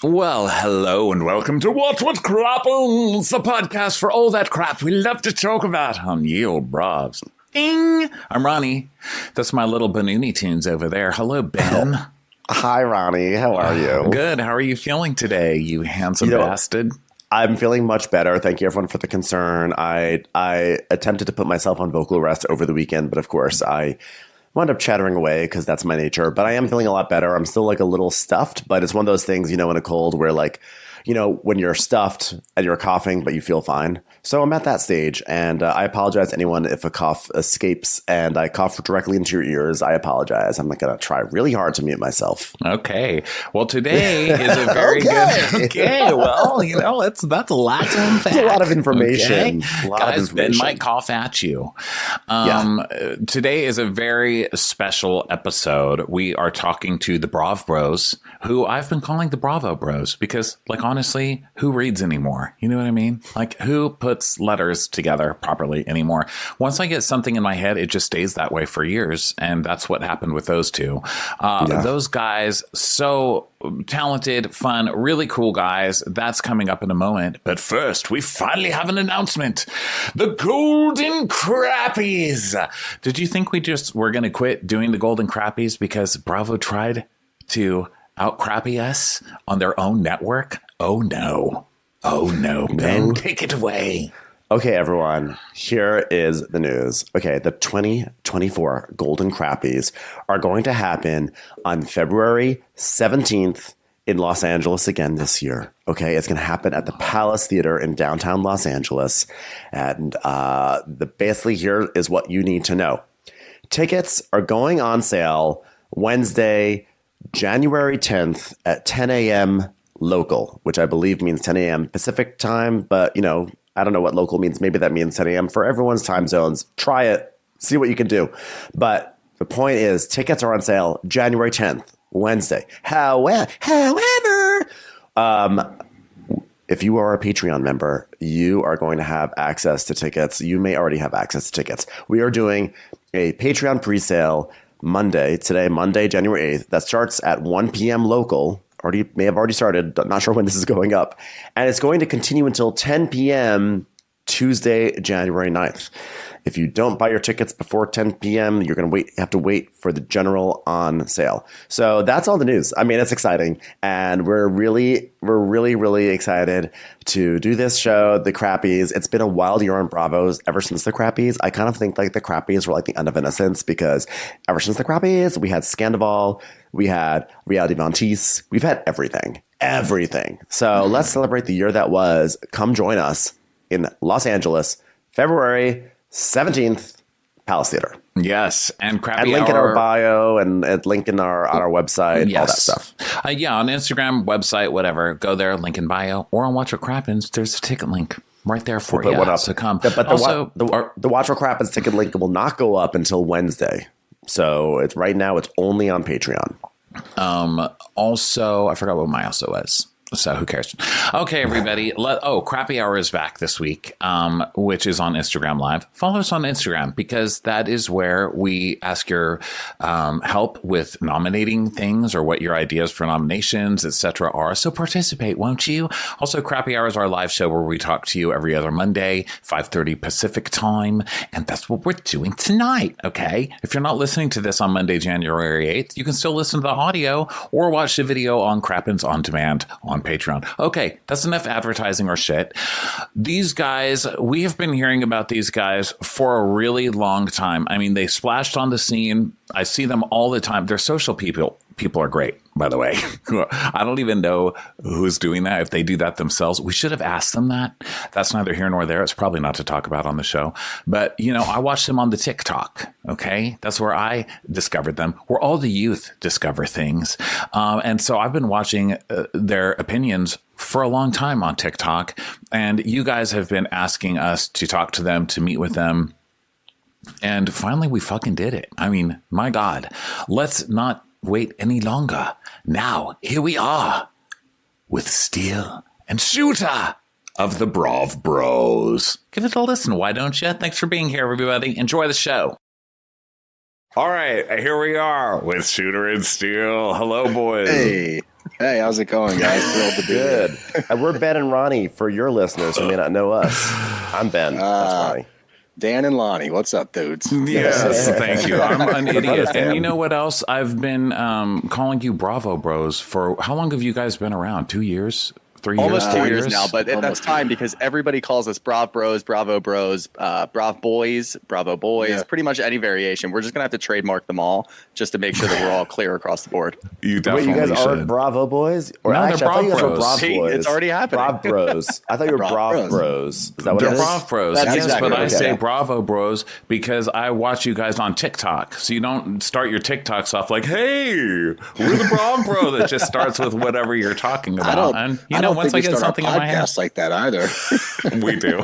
Well, hello and welcome to What Crapples, the podcast for all that crap we love to talk about on ye old bravs. Ding! I'm Ronnie. That's my little Benuni tunes over there. Hello, Ben. Hi, Ronnie. How are you? Good. How are you feeling today, you handsome bastard? I'm feeling much better. Thank you, everyone, for the concern. I attempted to put myself on vocal rest over the weekend, but of course I wound up chattering away because that's my nature. But I am feeling a lot better. I'm still like a little stuffed, but it's one of those things, in a cold where when you're stuffed and you're coughing, but you feel fine. So I'm at that stage, and I apologize to anyone if a cough escapes and I cough directly into your ears. I apologize. I'm going to try really hard to mute myself. Okay. Well, today is a very good. Okay. Well, that's a lot to unpack. That's a lot of information. Okay. Guys, Ben might cough at you. Today is a very special episode. We are talking to the Brav Bros, who I've been calling the Bravo Bros because, honestly, who reads anymore? You know what I mean? Who puts letters together properly anymore? Once I get something in my head, it just stays that way for years. And that's what happened with those two. Those guys, so talented, fun, really cool guys. That's coming up in a moment. But first, we finally have an announcement. The Golden Crappies. Did you think we just were going to quit doing the Golden Crappies because Bravo tried to out-crappy us on their own network? Oh, no. Oh, no, Ben, take it away. Okay, everyone, here is the news. Okay, the 2024 Golden Crappies are going to happen on February 17th in Los Angeles again this year. Okay, it's going to happen at the Palace Theater in downtown Los Angeles. And basically here is what you need to know. Tickets are going on sale Wednesday, January 10th at 10 a.m. local, which I believe means 10 a.m. Pacific time. But, I don't know what local means. Maybe that means 10 a.m. for everyone's time zones. Try it. See what you can do. But the point is, tickets are on sale January 10th, Wednesday. However, if you are a Patreon member, you are going to have access to tickets. You may already have access to tickets. We are doing a Patreon presale Monday, January 8th, that starts at 1 p.m. local. May have already started. Not sure when this is going up. And it's going to continue until 10 p.m. Tuesday, January 9th. If you don't buy your tickets before 10 p.m., you're going to have to wait for the general on sale. So that's all the news. I mean, it's exciting. And we're really, really excited to do this show, The Crappies. It's been a wild year on Bravos ever since The Crappies. I kind of think The Crappies were the end of innocence because ever since The Crappies, we had Scandival, we had Reality Monteith, we've had everything. So let's celebrate the year that was. Come join us in Los Angeles, February 17th, Palace Theater. Yes, and Crappy and link in our bio and link in on our website, all that stuff. On Instagram, website, whatever. Go there, link in bio, or on Watch What Crappens. There's a ticket link right there for you. So come. But the Watch What Crappens ticket link will not go up until Wednesday. So right now it's only on Patreon. Also, I forgot what my also was. So who cares? Okay, everybody. Crappy Hour is back this week, which is on Instagram Live. Follow us on Instagram because that is where we ask your help with nominating things or what your ideas for nominations, etc. are. So participate, won't you? Also, Crappy Hour is our live show where we talk to you every other Monday, 5:30 Pacific time, and that's what we're doing tonight. Okay, if you're not listening to this on Monday, January 8th, you can still listen to the audio or watch the video on Crappens on Demand on Patreon. Okay, that's enough advertising or shit. These guys, we have been hearing about these guys for a really long time. I mean, they splashed on the scene. I see them all the time. They're social people. People are great, by the way. I don't even know who's doing that. If they do that themselves, we should have asked them that. That's neither here nor there. It's probably not to talk about on the show. But, I watched them on the TikTok. Okay. That's where I discovered them, where all the youth discover things. And so I've been watching their opinions for a long time on TikTok. And you guys have been asking us to talk to them, to meet with them. And finally, we fucking did it. I mean, my God, let's not wait any longer. Now, here we are with Steel and Shooter of the Brav Bros. Give it a listen, why don't you? Thanks for being here, everybody. Enjoy the show. All right, here we are with Shooter and Steel. Hello, boys. Hey. Hey, how's it going, guys? Thrilled to be Good. here. And we're Ben and Ronnie for your listeners who may not know us. I'm Ben. That's Ronnie. Dan and Lonnie, what's up, dudes? Yes, thank you. I'm an idiot. And you know what else? I've been calling you Bravo Bros for how long have you guys been around? 2 years? 3 years? Almost 2 years now, but Almost that's fine because everybody calls us Brav Bros, Bravo Bros, Brav Boys, Bravo Boys, Yeah. pretty much any variation. We're just going to have to trademark them all just to make sure that we're all clear across the board. You Wait, definitely you guys should. are Bravo Boys? Or No, they're actually, I thought you guys were Brav Brav Bros. Boys. It's already happening. Brav Bros. I thought you were Brav Brav Bros. Bros. Is that what They're it is? Brav Bros. That's Yes, exactly but what I it say is. Bravo Bros because I watch you guys on TikTok. So you don't start your TikToks off like, hey, we're the Brav Bros. It just starts with whatever you're talking about. And, you know, once I get something in my head, podcast like that either. we do.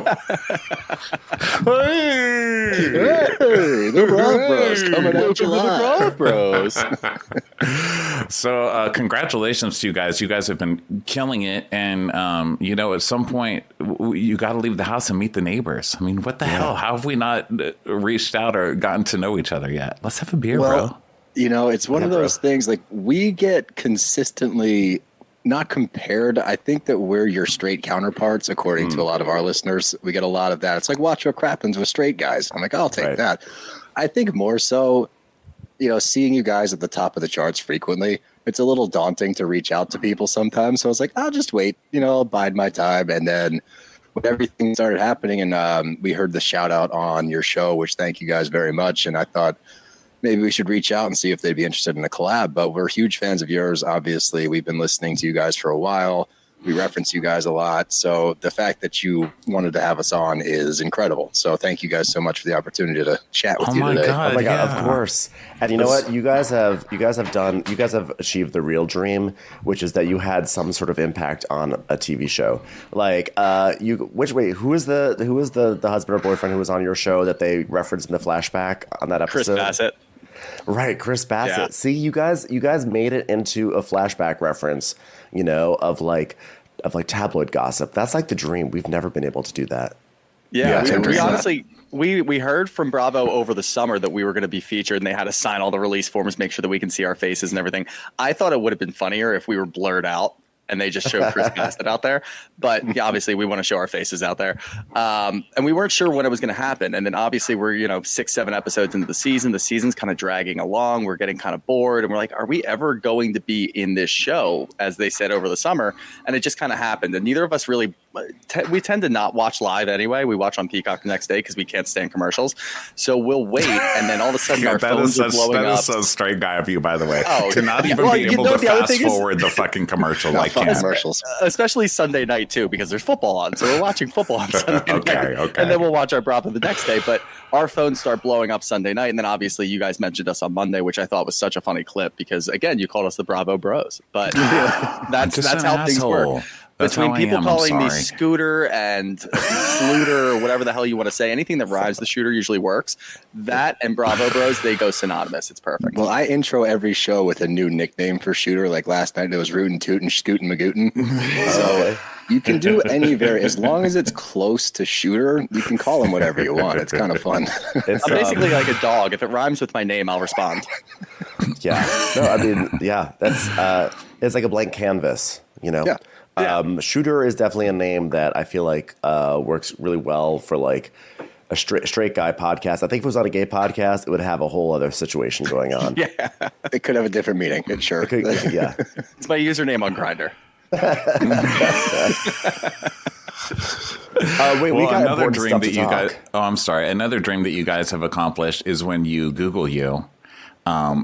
Hey! Hey, the Brav Bros coming at you live. Brav Bros. So congratulations to you guys. You guys have been killing it. And, you know, at some point, you got to leave the house and meet the neighbors. I mean, what the hell? How have we not reached out or gotten to know each other yet? Let's have a beer, bro. You know, it's one of those things like we get consistently not compared. I think that we're your straight counterparts, according to a lot of our listeners. We get a lot of that. It's like, watch what happens with straight guys. I'm like, I'll take that. I think more so, you know, seeing you guys at the top of the charts frequently, it's a little daunting to reach out to people sometimes. So I was like, I'll just wait, you know, I'll bide my time. And then when everything started happening and we heard the shout out on your show, which thank you guys very much. And I thought, maybe we should reach out and see if they'd be interested in a collab. But we're huge fans of yours. Obviously, we've been listening to you guys for a while. We reference you guys a lot. So the fact that you wanted to have us on is incredible. So thank you guys so much for the opportunity to chat with you today. Oh my God, of course. And you know what? You guys have achieved the real dream, which is that you had some sort of impact on a TV show. Like who is the husband or boyfriend who was on your show that they referenced in the flashback on that episode? Chris Bassett. Right, Chris Bassett. Yeah. See, you guys made it into a flashback reference, you know, of like tabloid gossip. That's like the dream. We've never been able to do that. Yeah, Yeah, we honestly, we heard from Bravo over the summer that we were going to be featured and they had to sign all the release forms, make sure that we can see our faces and everything. I thought it would have been funnier if we were blurred out and they just showed Chris Bassett out there. But yeah, obviously we want to show our faces out there. And we weren't sure when it was going to happen. And then obviously we're, 6-7 episodes into the season. The season's kind of dragging along. We're getting kind of bored. And we're like, are we ever going to be in this show, as they said over the summer? And it just kind of happened. And neither of us really, we tend to not watch live anyway. We watch on Peacock the next day because we can't stand commercials. So we'll wait. And then all of a sudden our phones are blowing up. That is so straight guy of you, by the way. Oh, to not even well, be able to the other fast thing is- forward the fucking commercial. Not Like, fun can't. commercials. Especially Sunday night too, because there's football on. So we're watching football on Sunday Okay, night. okay. And then we'll watch our Bravo the next day. But our phones start blowing up Sunday night. And then obviously you guys mentioned us on Monday, which I thought was such a funny clip because again, you called us the Bravo Bros. But that's Just an how things asshole. work. That's Between how I people am, I'm calling me sorry. Scooter and Sluter or whatever the hell you want to say, anything that rhymes the shooter usually works. That and Bravo Bros, they go synonymous. It's perfect. Well, I intro every show with a new nickname for Shooter. Like last night, it was Rootin' Tootin' Scootin' Magootin'. So you can do as long as it's close to Shooter, you can call him whatever you want. It's kind of fun. It's, I'm basically like a dog. If it rhymes with my name, I'll respond. yeah. No, I mean, yeah, that's it's like a blank canvas, you know. Yeah. Shooter is definitely a name that I feel like works really well for like a straight guy podcast. I think if it was on a gay podcast, it would have a whole other situation going on. Yeah. It could have a different meaning. It sure. Yeah. It's my username on Grindr. Wait, we got another important dream stuff that to you talk. guys. Oh, I'm sorry. Another dream that you guys have accomplished is when you Google you.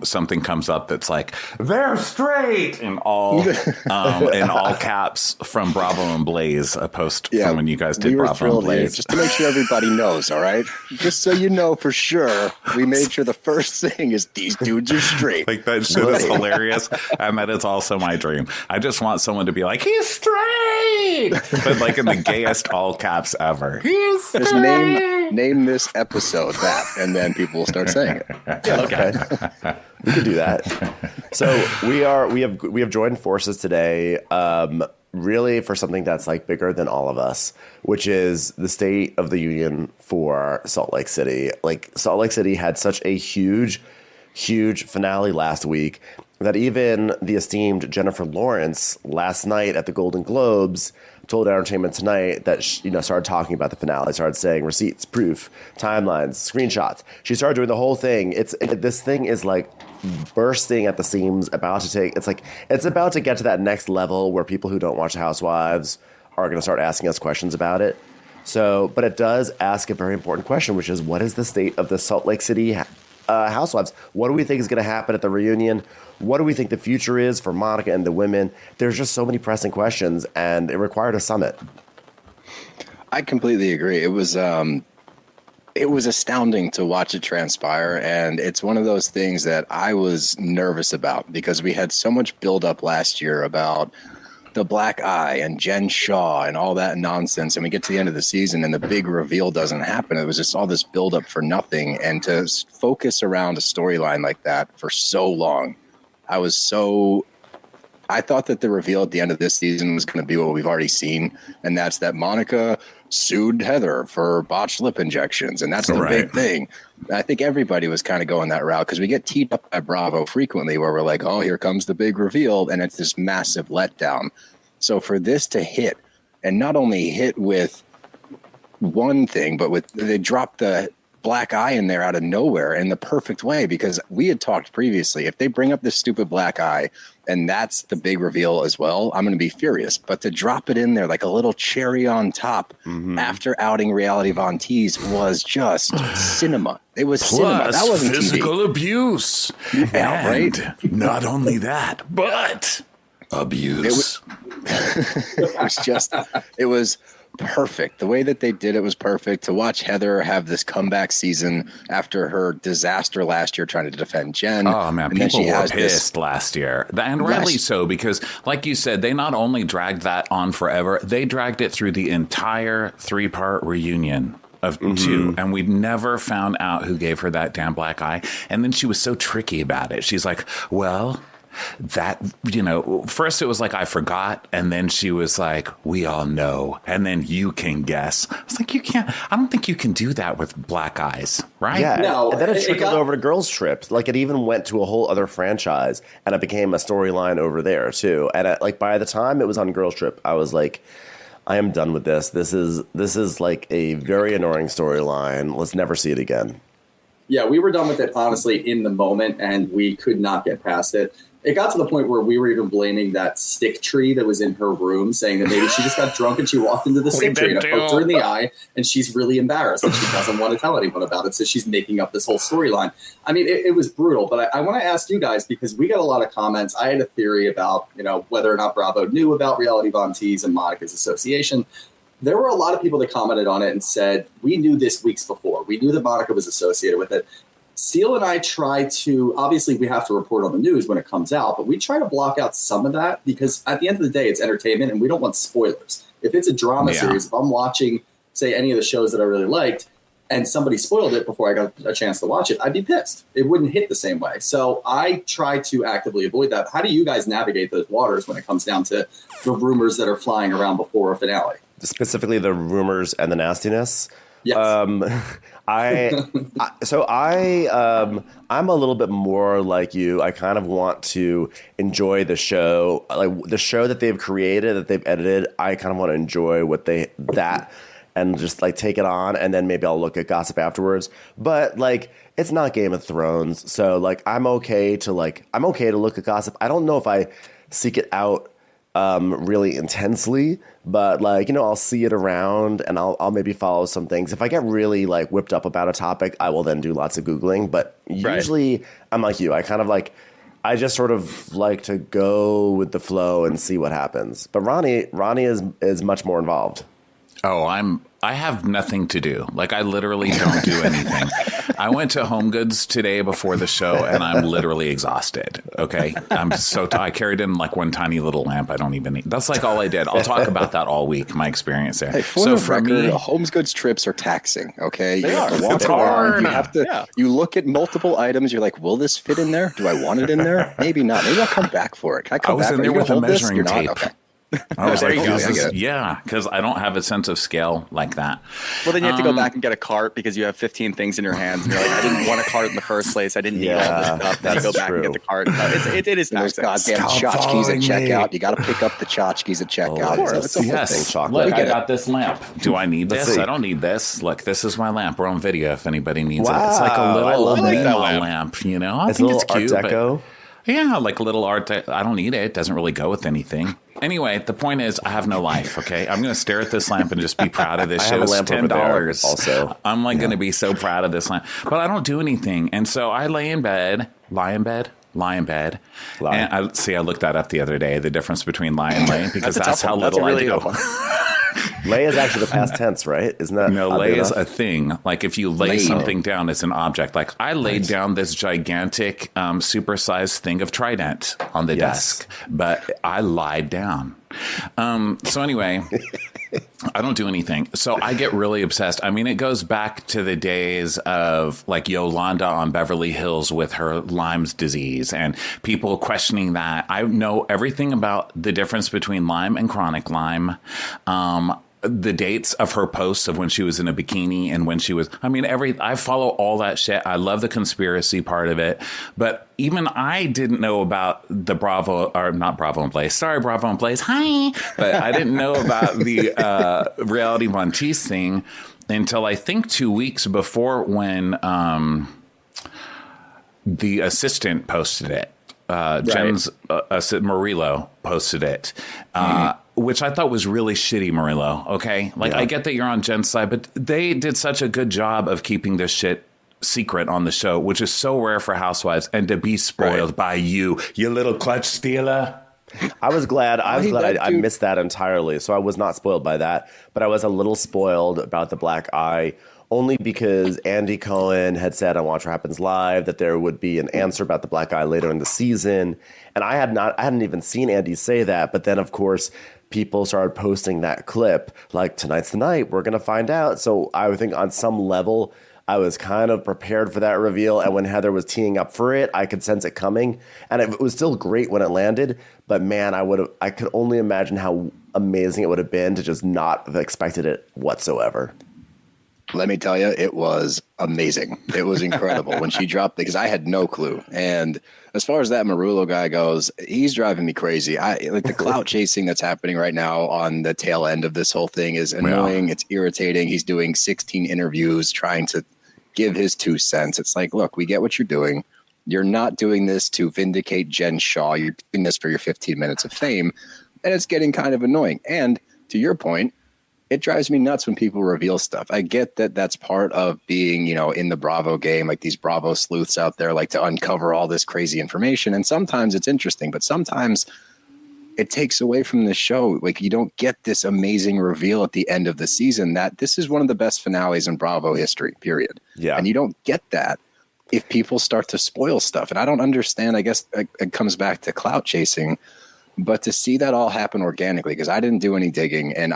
Something comes up that's like they're straight in all caps from Bravo and Blaze, a post from when you guys did we were Bravo and thrilled here, Blaze. just to make sure everybody knows, all right? Just so you know for sure, we made sure the first thing is these dudes are straight. Like that shit is hilarious, and that is also my dream. I just want someone to be like, "He's straight," but like in the gayest all caps ever. He's straight. Just name this episode that, and then people will start saying it. Yeah, okay. We could do that. So we have joined forces today, really for something that's like bigger than all of us, which is the State of the Union for Salt Lake City. Like Salt Lake City had such a huge finale last week, that even the esteemed Jennifer Lawrence last night at the Golden Globes told Entertainment Tonight that started talking about the finale, started saying receipts, proof, timelines, screenshots. She started doing the whole thing. This thing is like bursting at the seams, it's about to get to that next level where people who don't watch Housewives are going to start asking us questions about it. So, but it does ask a very important question, which is, what is the state of the Salt Lake City Housewives? What do we think is going to happen at the reunion? What do we think the future is for Monica and the women? There's just so many pressing questions, and it required a summit. I completely agree. It was astounding to watch it transpire, and it's one of those things that I was nervous about because we had so much buildup last year about the black eye and Jen Shaw and all that nonsense, and we get to the end of the season and the big reveal doesn't happen. It was just all this buildup for nothing, and to focus around a storyline like that for so long, I thought that the reveal at the end of this season was going to be what we've already seen, and that's that Monica sued Heather for botched lip injections, and that's the big thing. I think everybody was kind of going that route because we get teed up by Bravo frequently where we're like, oh, here comes the big reveal, and it's this massive letdown. So for this to hit, and not only hit with one thing, but they dropped the black eye in there out of nowhere in the perfect way, because we had talked previously, if they bring up this stupid black eye and that's the big reveal as well, I'm going to be furious. But to drop it in there like a little cherry on top after outing Reality Von Teese was just cinema. It was cinema. That wasn't physical TV. Abuse. Yeah, and right? Not only that, but abuse. It was perfect. The way that they did it was perfect. To watch Heather have this comeback season after her disaster last year trying to defend Jen. Oh, man, people were pissed last year. And rightly so, because like you said, they not only dragged that on forever, they dragged it through the entire 3-part reunion of 2, and we never found out who gave her that damn black eye. And then she was so tricky about it. She's like, well, that, first it was like, I forgot. And then she was like, we all know. And then you can guess. It's like, I don't think you can do that with black eyes, right? Yeah. No. And then it trickled over to Girls Trip. Like, it even went to a whole other franchise, and it became a storyline over there too. And by the time it was on Girls Trip, I was like, I am done with this. This is like a very annoying storyline. Let's never see it again. Yeah, we were done with it, honestly, in the moment, and we could not get past it. It got to the point where we were even blaming that stick tree that was in her room, saying that maybe she just got drunk and she walked into the stick tree and it poked her in the eye, and she's really embarrassed and she doesn't want to tell anyone about it, so she's making up this whole storyline. I mean, it was brutal, but I want to ask you guys, because we got a lot of comments. I had a theory about, whether or not Bravo knew about Reality Von Teese and Monica's association. There were a lot of people that commented on it and said, we knew this weeks before. We knew that Monica was associated with it. Seal and I try to, obviously we have to report on the news when it comes out, but we try to block out some of that because at the end of the day, it's entertainment and we don't want spoilers. If it's a drama series, if I'm watching, say, any of the shows that I really liked and somebody spoiled it before I got a chance to watch it, I'd be pissed. It wouldn't hit the same way. So I try to actively avoid that. How do you guys navigate those waters when it comes down to the rumors that are flying around before a finale? Specifically the rumors and the nastiness. Yes. I'm a little bit more like you. I kind of want to enjoy the show, like the show that they've created, that they've edited. I kind of want to enjoy and just like take it on, and then maybe I'll look at gossip afterwards. But like, it's not Game of Thrones, so like I'm okay to look at gossip. I don't know if I seek it out really intensely, but like, I'll see it around and I'll maybe follow some things. If I get really like whipped up about a topic, I will then do lots of Googling, but usually I'm like you. I just sort of like to go with the flow and see what happens. But Ronnie is much more involved. Oh, I have nothing to do. Like, I literally don't do anything. I went to Home Goods today before the show, and I'm literally exhausted. Okay, I carried in like one tiny little lamp. I don't even need. That's like all I did. I'll talk about that all week. My experience there. Hey, for me, Home Goods trips are taxing. Okay, you have to walk around. You have to. Yeah. You look at multiple items. You're like, will this fit in there? Do I want it in there? Maybe not. Maybe I'll come back for it. Can I come back? I was in there with a measuring tape. Okay. I was There like, you go. this I is- get it. yeah, because I don't have a sense of scale like that. Well, then you have to go back and get a cart because you have 15 things in your hands, and you're like, I didn't want a cart in the first place. I didn't need all this stuff. Then you go that's back and true. get the cart. No, it is Those taxing. goddamn Stop tchotchkes following at me. checkout. You got to pick up the tchotchkes at checkout. course. It's a whole thing. Yes. Chocolate. Look, We I get got this lamp. Do I need Let's this? see. I don't need this. Look, this is my lamp. We're on video if anybody needs it. Wow, It's like a I little love that neon lamp. you know? I It's a think little it's cute. Art but- Deco. yeah, like a little art. I don't need it. It doesn't really go with anything. Anyway, the point is, I have no life. Okay, I'm going to stare at this lamp and just be proud of this. I have a Show's lamp over there $10. also. I'm like going to be so proud of this lamp, but I don't do anything, and so I lie in bed. Lie. And I looked that up the other day. The difference between lie and lay, because That's a that's tough how one. That's a little really I tough do. one. Lay is actually the past tense, right? Isn't that No, oddly lay is enough? a thing. Like if you lay Lay. something down, it's an object. Like I laid down this gigantic, supersized thing of Trident on the Yes. desk, but I lied down. So anyway, I don't do anything. So I get really obsessed. I mean, it goes back to the days of like Yolanda on Beverly Hills with her Lyme's disease and people questioning that. I know everything about the difference between Lyme and chronic Lyme. The dates of her posts of when she was in a bikini and when she was, I follow all that shit. I love the conspiracy part of it. But even I didn't know about the Bravo and Blaze. Sorry, Bravo and Blaze. Hi. But I didn't know about the Reality Monteith thing until I think 2 weeks before when the assistant posted it. Jen's Murillo posted it, which I thought was really shitty, Murillo. Okay. Like, I get that you're on Jen's side, but they did such a good job of keeping this shit secret on the show, which is so rare for Housewives, and to be spoiled by you little clutch stealer. I was glad. that I dude- missed that entirely. So I was not spoiled by that, but I was a little spoiled about the black eye. Only because Andy Cohen had said on Watch What Happens Live that there would be an answer about the black eye later in the season. And I hadn't even seen Andy say that. But then, of course, people started posting that clip like, tonight's the night, we're going to find out. So I would think on some level, I was kind of prepared for that reveal. And when Heather was teeing up for it, I could sense it coming. And it was still great when it landed. But man, I could only imagine how amazing it would have been to just not have expected it whatsoever. Let me tell you, it was amazing. It was incredible when she dropped it because I had no clue. And as far as that Marullo guy goes, he's driving me crazy. Like the clout chasing that's happening right now on the tail end of this whole thing is annoying. Yeah. It's irritating. He's doing 16 interviews trying to give his 2 cents. It's like, look, we get what you're doing. You're not doing this to vindicate Jen Shaw. You're doing this for your 15 minutes of fame. And it's getting kind of annoying. And to your point, it drives me nuts when people reveal stuff. I get that that's part of being, in the Bravo game, like these Bravo sleuths out there like to uncover all this crazy information. And sometimes it's interesting, but sometimes it takes away from the show. Like you don't get this amazing reveal at the end of the season that this is one of the best finales in Bravo history, period. Yeah. And you don't get that if people start to spoil stuff. And I don't understand, I guess it comes back to clout chasing, but to see that all happen organically, because I didn't do any digging and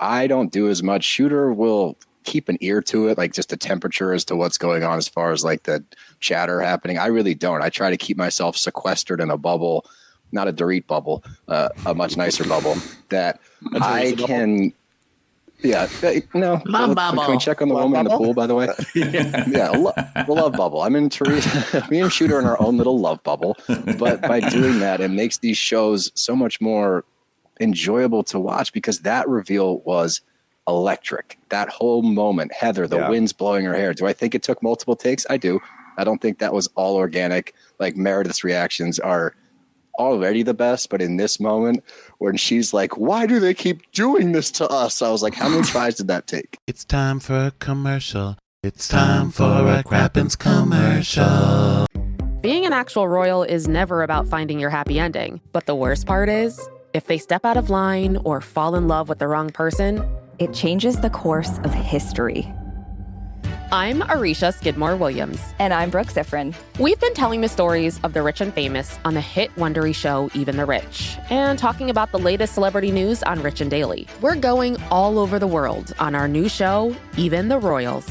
I don't do as much. Shooter will keep an ear to it, like just the temperature as to what's going on as far as like the chatter happening. I really don't. I try to keep myself sequestered in a bubble, not a Dorit bubble, a much nicer bubble that I can. Yeah, no. Love bubble. Can we check on the woman in the pool, by the way? Yeah, the love bubble. I'm in Teresa. Me and Shooter in our own little love bubble. But by doing that, it makes these shows so much more enjoyable to watch because that reveal was electric. That whole moment, Heather, the wind's blowing her hair. Do I think it took multiple takes? I do. I don't think that was all organic. Like Meredith's reactions are already the best, but in this moment when she's like, why do they keep doing this to us? I was like, how many tries did that take? It's time for a commercial. It's time for a Crappies commercial. Being an actual royal is never about finding your happy ending. But the worst part is, if they step out of line or fall in love with the wrong person, it changes the course of history. I'm Arisha Skidmore-Williams. And I'm Brooke Sifrin. We've been telling the stories of the rich and famous on the hit Wondery show Even the Rich, and talking about the latest celebrity news on Rich and Daily. We're going all over the world on our new show, Even the Royals.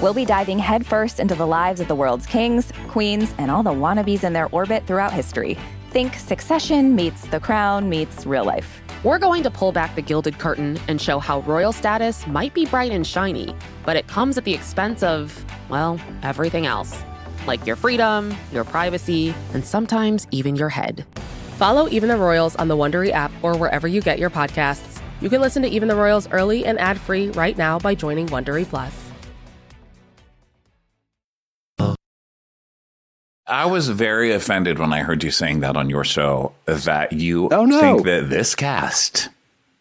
We'll be diving headfirst into the lives of the world's kings, queens, and all the wannabes in their orbit throughout history. Think Succession meets The Crown meets real life. We're going to pull back the gilded curtain and show how royal status might be bright and shiny, but it comes at the expense of, well, everything else. Like your freedom, your privacy, and sometimes even your head. Follow Even the Royals on the Wondery app or wherever you get your podcasts. You can listen to Even the Royals early and ad-free right now by joining Wondery Plus. I was very offended when I heard you saying that on your show, that you think that this cast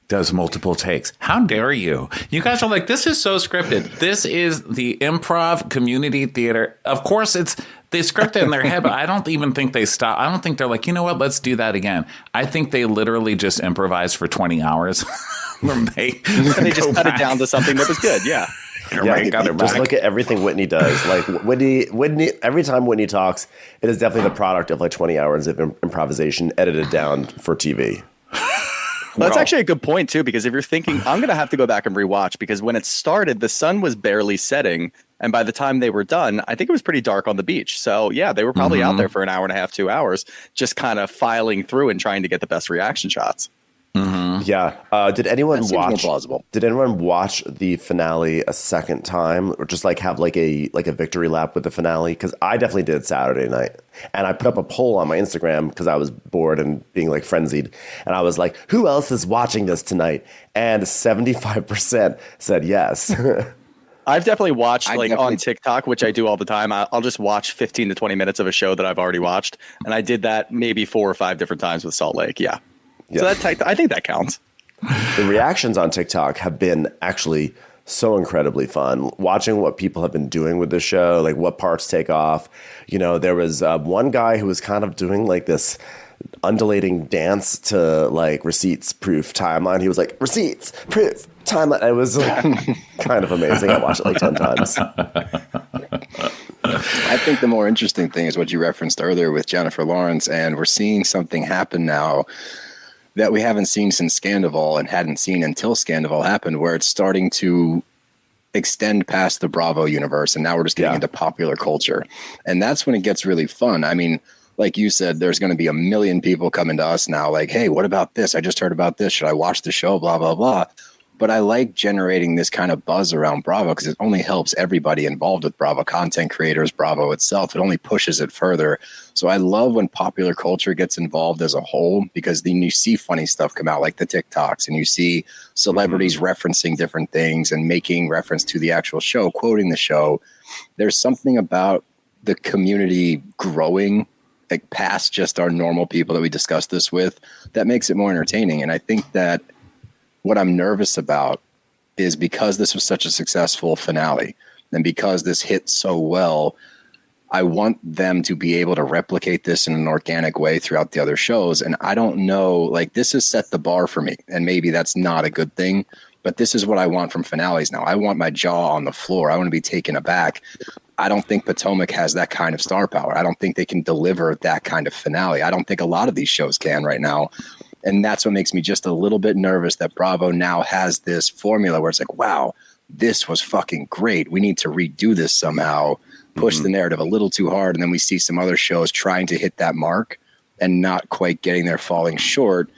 does multiple takes. How dare you? You guys are like, this is so scripted. This is the improv community theater. Of course, they script it in their head, but I don't even think they stop. I don't think they're like, you know what, let's do that again. I think they literally just improvise for 20 hours. They just cut it down to something that was good. Yeah. Just look at everything Whitney does. Like Whitney, every time Whitney talks, it is definitely the product of like 20 hours of improvisation edited down for TV. Well, that's actually a good point too, because if you're thinking, I'm going to have to go back and rewatch, because when it started, the sun was barely setting. And by the time they were done, I think it was pretty dark on the beach. So yeah, they were probably out there for an hour and a half, 2 hours, just kind of filing through and trying to get the best reaction shots. Mm-hmm. Yeah. Did anyone watch the finale a second time, or just like have like a victory lap with the finale? Because I definitely did Saturday night, and I put up a poll on my Instagram because I was bored and being like frenzied, and I was like, "Who else is watching this tonight?" And 75% said yes. I've definitely watched on TikTok, which I do all the time. I'll just watch 15 to 20 minutes of a show that I've already watched, and I did that maybe 4 or 5 different times with Salt Lake. Yeah. So I think that counts. The reactions on TikTok have been actually so incredibly fun. Watching what people have been doing with the show, like what parts take off. You know, there was one guy who was kind of doing like this undulating dance to like receipts proof timeline. He was like, receipts proof timeline. It was like, kind of amazing. I watched it like 10 times. I think the more interesting thing is what you referenced earlier with Jennifer Lawrence, and we're seeing something happen now that we haven't seen since Scandival and hadn't seen until Scandival happened, where it's starting to extend past the Bravo universe, and now we're just getting into popular culture. And that's when it gets really fun. I mean, like you said, there's going to be a million people coming to us now like, hey, what about this? I just heard about this. Should I watch the show? Blah, blah, blah. But I like generating this kind of buzz around Bravo because it only helps everybody involved with Bravo, content creators, Bravo itself. It only pushes it further. So I love when popular culture gets involved as a whole, because then you see funny stuff come out like the TikToks, and you see celebrities referencing different things and making reference to the actual show, quoting the show. There's something about the community growing like past just our normal people that we discuss this with that makes it more entertaining. And I think that what I'm nervous about is, because this was such a successful finale and because this hit so well, I want them to be able to replicate this in an organic way throughout the other shows. And I don't know, like, this has set the bar for me, and maybe that's not a good thing, but this is what I want from finales now. I want my jaw on the floor. I want to be taken aback. I don't think Potomac has that kind of star power. I don't think they can deliver that kind of finale. I don't think a lot of these shows can right now. And that's what makes me just a little bit nervous that Bravo now has this formula where it's like, wow, this was fucking great. We need to redo this somehow, push the narrative a little too hard. And then we see some other shows trying to hit that mark and not quite getting there, falling short.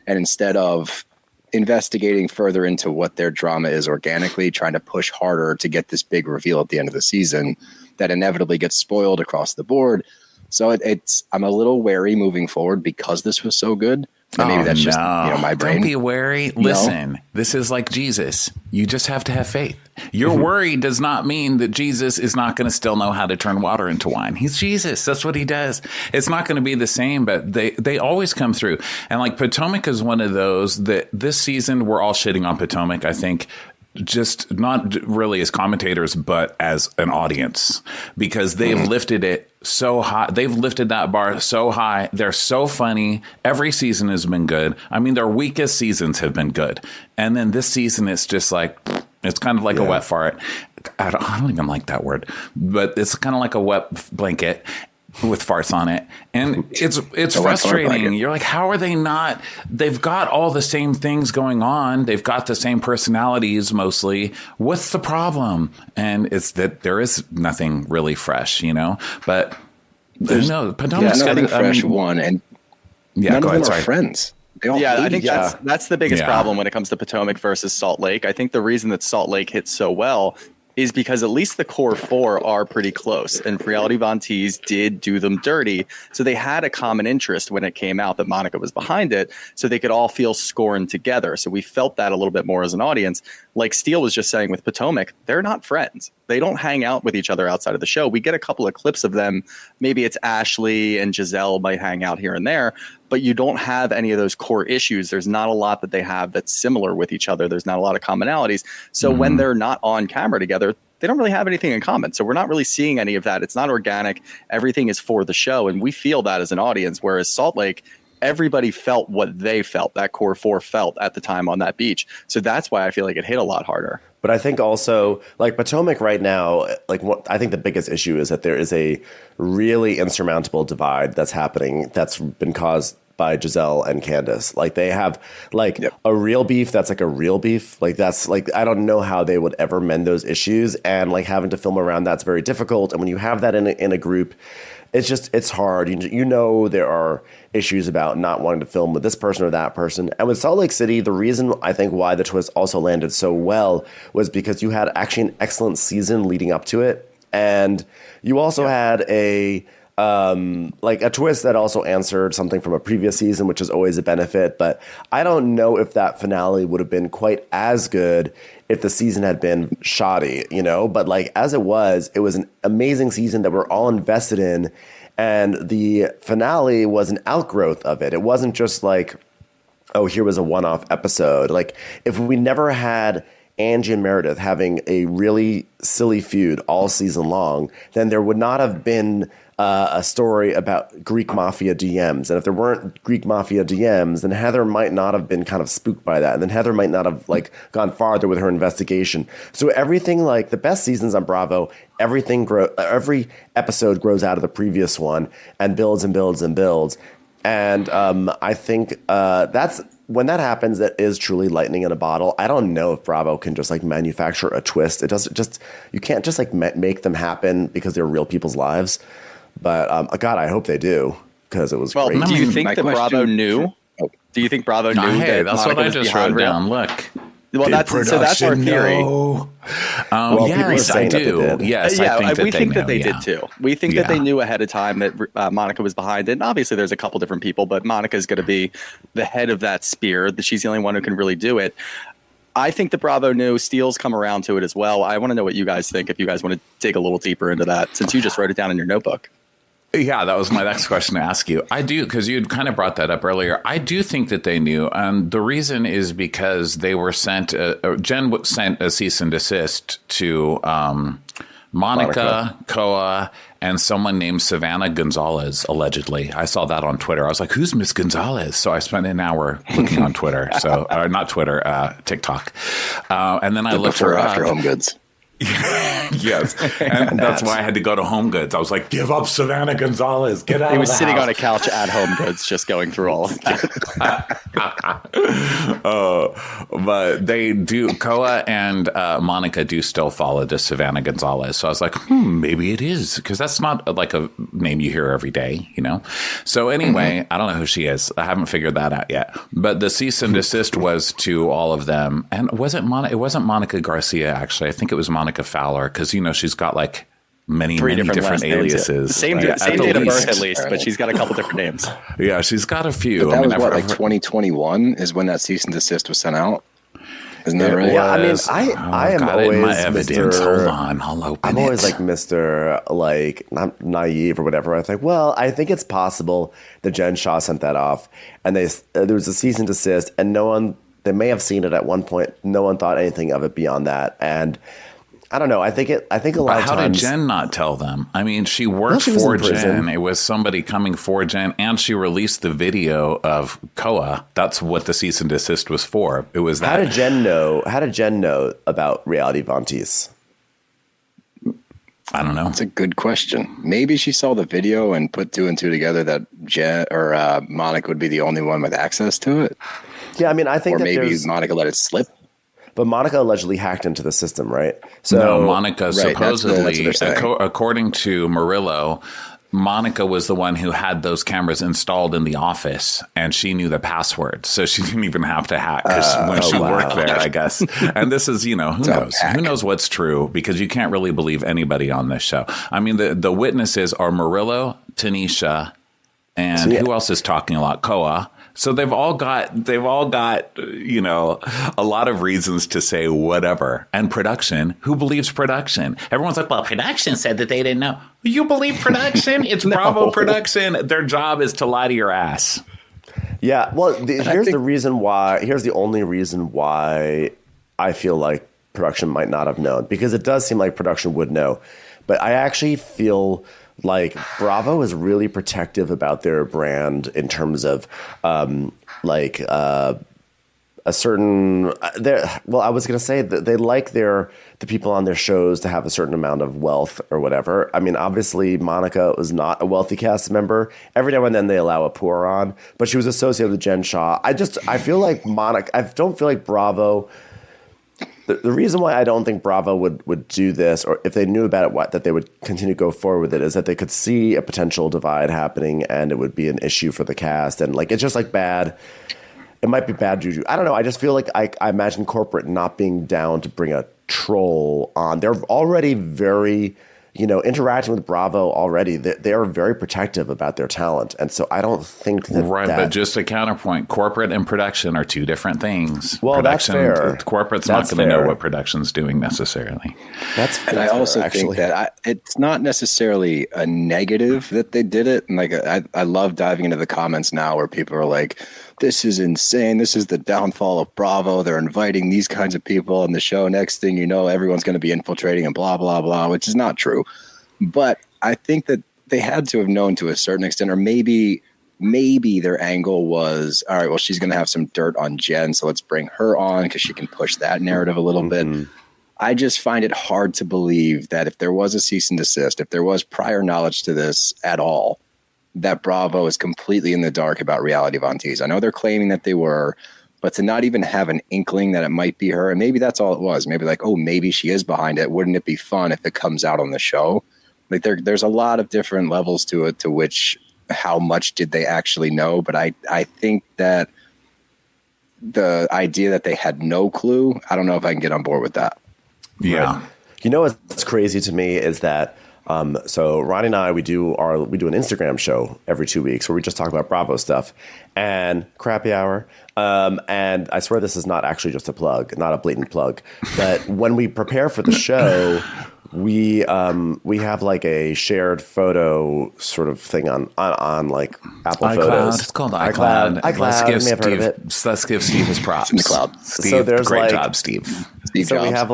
And instead of investigating further into what their drama is organically, trying to push harder to get this big reveal at the end of the season that inevitably gets spoiled across the board. So I'm a little wary moving forward because this was so good. And maybe that's just my brain. Don't be wary. Listen, this is like Jesus. You just have to have faith. Your worry does not mean that Jesus is not going to still know how to turn water into wine. He's Jesus. That's what he does. It's not going to be the same, but they always come through. And like Potomac is one of those that this season we're all shitting on Potomac, I think. Just not really as commentators, but as an audience, because they've lifted it so high. They've lifted that bar so high. They're so funny. Every season has been good. I mean, their weakest seasons have been good. And then this season, it's just like, it's kind of like a wet fart. I don't even like that word, but it's kind of like a wet blanket with farts on it. And it's frustrating. You're like, how are they not? They've got all the same things going on. They've got the same personalities mostly. What's the problem? And it's that there is nothing really fresh, but there's no Potomac's nothing fresh. And none of them are friends. I think that's the biggest problem when it comes to Potomac versus Salt Lake. I think the reason that Salt Lake hit so well is because at least the core four are pretty close, and Reality Von Teese did do them dirty. So they had a common interest when it came out that Monica was behind it, so they could all feel scorned together. So we felt that a little bit more as an audience. Like Steele was just saying with Potomac, they're not friends. They don't hang out with each other outside of the show. We get a couple of clips of them. Maybe it's Ashley and Giselle might hang out here and there, but you don't have any of those core issues. There's not a lot that they have that's similar with each other. There's not a lot of commonalities. So when they're not on camera together, they don't really have anything in common. So we're not really seeing any of that. It's not organic. Everything is for the show. And we feel that as an audience, whereas Salt Lake, everybody felt what they felt, that core four felt at the time on that beach. So that's why I feel like it hit a lot harder. But I think also, like Potomac right now, like what I think the biggest issue is that there is a really insurmountable divide that's happening that's been caused by Giselle and Candace. Like they have like a real beef that's like a real beef. Like that's like, I don't know how they would ever mend those issues, and like having to film around that's very difficult. And when you have that in a group, it's hard. You know, there are issues about not wanting to film with this person or that person. And with Salt Lake City, the reason I think why the twist also landed so well was because you had actually an excellent season leading up to it. And you also had a twist that also answered something from a previous season, which is always a benefit. But I don't know if that finale would have been quite as good if the season had been shoddy, you know, but like as it was an amazing season that we're all invested in. And the finale was an outgrowth of it. It wasn't just like, oh, here was a one-off episode. Like if we never had Angie and Meredith having a really silly feud all season long, then there would not have been a story about Greek Mafia DMs. And if there weren't Greek Mafia DMs, then Heather might not have been kind of spooked by that. And then Heather might not have like gone farther with her investigation. So everything, like the best seasons on Bravo, every episode grows out of the previous one and builds and builds and builds. And I think that's when that happens, that is truly lightning in a bottle. I don't know if Bravo can just like manufacture a twist. It doesn't just, you can't just like make them happen because they're real people's lives. But God, I hope they do, because it was great. Do you think that Bravo knew? Do you think Bravo knew? Hey, that that's Monica what I just wrote down. Look. Well, that's our theory. No. Yes, I do. Yes, we think that they know, did too. We think that they knew ahead of time that Monica was behind it. And obviously, there's a couple different people, but Monica is going to be the head of that spear. She's the only one who can really do it. I think that Bravo knew. Steele's come around to it as well. I want to know what you guys think, if you guys want to dig a little deeper into that, since you just wrote it down in your notebook. Yeah, that was my next question to ask you. I do, because you had kind of brought that up earlier. I do think that they knew. And the reason is because they were sent, Jen sent a cease and desist to Monica, Koa, and someone named Savannah Gonzalez, allegedly. I saw that on Twitter. I was like, who's Miss Gonzalez? So I spent an hour looking on Twitter. So, not Twitter, TikTok. And then I looked her up. After Home Goods. Yes, and that's why I had to go to Home Goods. I was like, give up Savannah Gonzalez, get out. He was sitting on a couch at Home Goods just going through all of that. But they do, Koa and Monica do still follow this Savannah Gonzalez. So I was like, maybe it is, because that's not like a name you hear every day, you know? So anyway, I don't know who she is. I haven't figured that out yet. But the cease and desist was to all of them. And it wasn't Monica Garcia, actually. I think it was Monica Fowler, because, you know, she's got like many different aliases. Same date of birth, at least, but she's got a couple different names. Yeah, she's got a few. But that was like 2021 is when that cease and desist was sent out. Isn't that right? Yeah, I mean, I am always my evidence. Hold on, I'll open I'm always like Mr. like not naive or whatever. I think, well, I think it's possible that Jen Shaw sent that off, and there was a cease and desist, and they may have seen it at one point. No one thought anything of it beyond that, and I don't know. I think a lot of times. How did Jen not tell them? I mean, she worked for Jen. It was somebody coming for Jen, and she released the video of Koa. That's what the cease and desist was for. It was that. How did Jen know about Reality Von Teese? I don't know. That's a good question. Maybe she saw the video and put two and two together that Jen or Monica would be the only one with access to it. Yeah, I mean, I think or maybe Monica let it slip. But Monica allegedly hacked into the system, right? So no, Monica supposedly, according to Murillo, Monica was the one who had those cameras installed in the office, and she knew the password, so she didn't even have to hack because when she worked there, I guess. And this is, who knows? Who knows what's true? Because you can't really believe anybody on this show. I mean, the witnesses are Murillo, Tanisha, and who else is talking a lot? Koa. So they've all got, a lot of reasons to say whatever. And production, who believes production? Everyone's like, well, production said that they didn't know. You believe production? It's Bravo production. Their job is to lie to your ass. Yeah. Well, here's the only reason why I feel like production might not have known, because it does seem like production would know. But I actually feel like Bravo is really protective about their brand in terms of a certain I was going to say that they like the people on their shows to have a certain amount of wealth or whatever. I mean, obviously Monica was not a wealthy cast member. Every now and then they allow a pour on, but she was associated with Jen Shaw. I feel like Monica, I don't feel like Bravo. The reason why I don't think Bravo would do this, or if they knew about it, that they would continue to go forward with it, is that they could see a potential divide happening and it would be an issue for the cast. And it's just bad. It might be bad juju. I don't know. I just feel like I imagine corporate not being down to bring a troll on. They're already very, interacting with Bravo already. They are very protective about their talent. And so I don't think that. Right. But just a counterpoint, corporate and production are two different things. Well, production, that's fair. Corporate's not going to know what production's doing necessarily. And I also think that it's not necessarily a negative that they did it. And I love diving into the comments now where people are like, this is insane. This is the downfall of Bravo. They're inviting these kinds of people on the show. Next thing you know, everyone's going to be infiltrating and blah, blah, blah, which is not true. But I think that they had to have known to a certain extent, or maybe their angle was, all right, well, she's going to have some dirt on Jen, so let's bring her on because she can push that narrative a little bit. I just find it hard to believe that if there was a cease and desist, if there was prior knowledge to this at all, that Bravo is completely in the dark about reality Von Teese. I know they're claiming that they were, but to not even have an inkling that it might be her, and maybe that's all it was. Maybe maybe she is behind it. Wouldn't it be fun if it comes out on the show? There's a lot of different levels to it, to which how much did they actually know? But I think that the idea that they had no clue, I don't know if I can get on board with that. Yeah. Right. What's crazy to me is that so Ronnie and I, we do an Instagram show every 2 weeks where we just talk about Bravo stuff and Crappy Hour. And I swear this is not actually just a plug, not a blatant plug, but when we prepare for the show, we have a shared photo sort of thing on Apple iCloud. Photos. It's called iCloud. Let's give Steve his props. In the cloud. Steve, so there's great job, Steve. Steve so Jobs, we have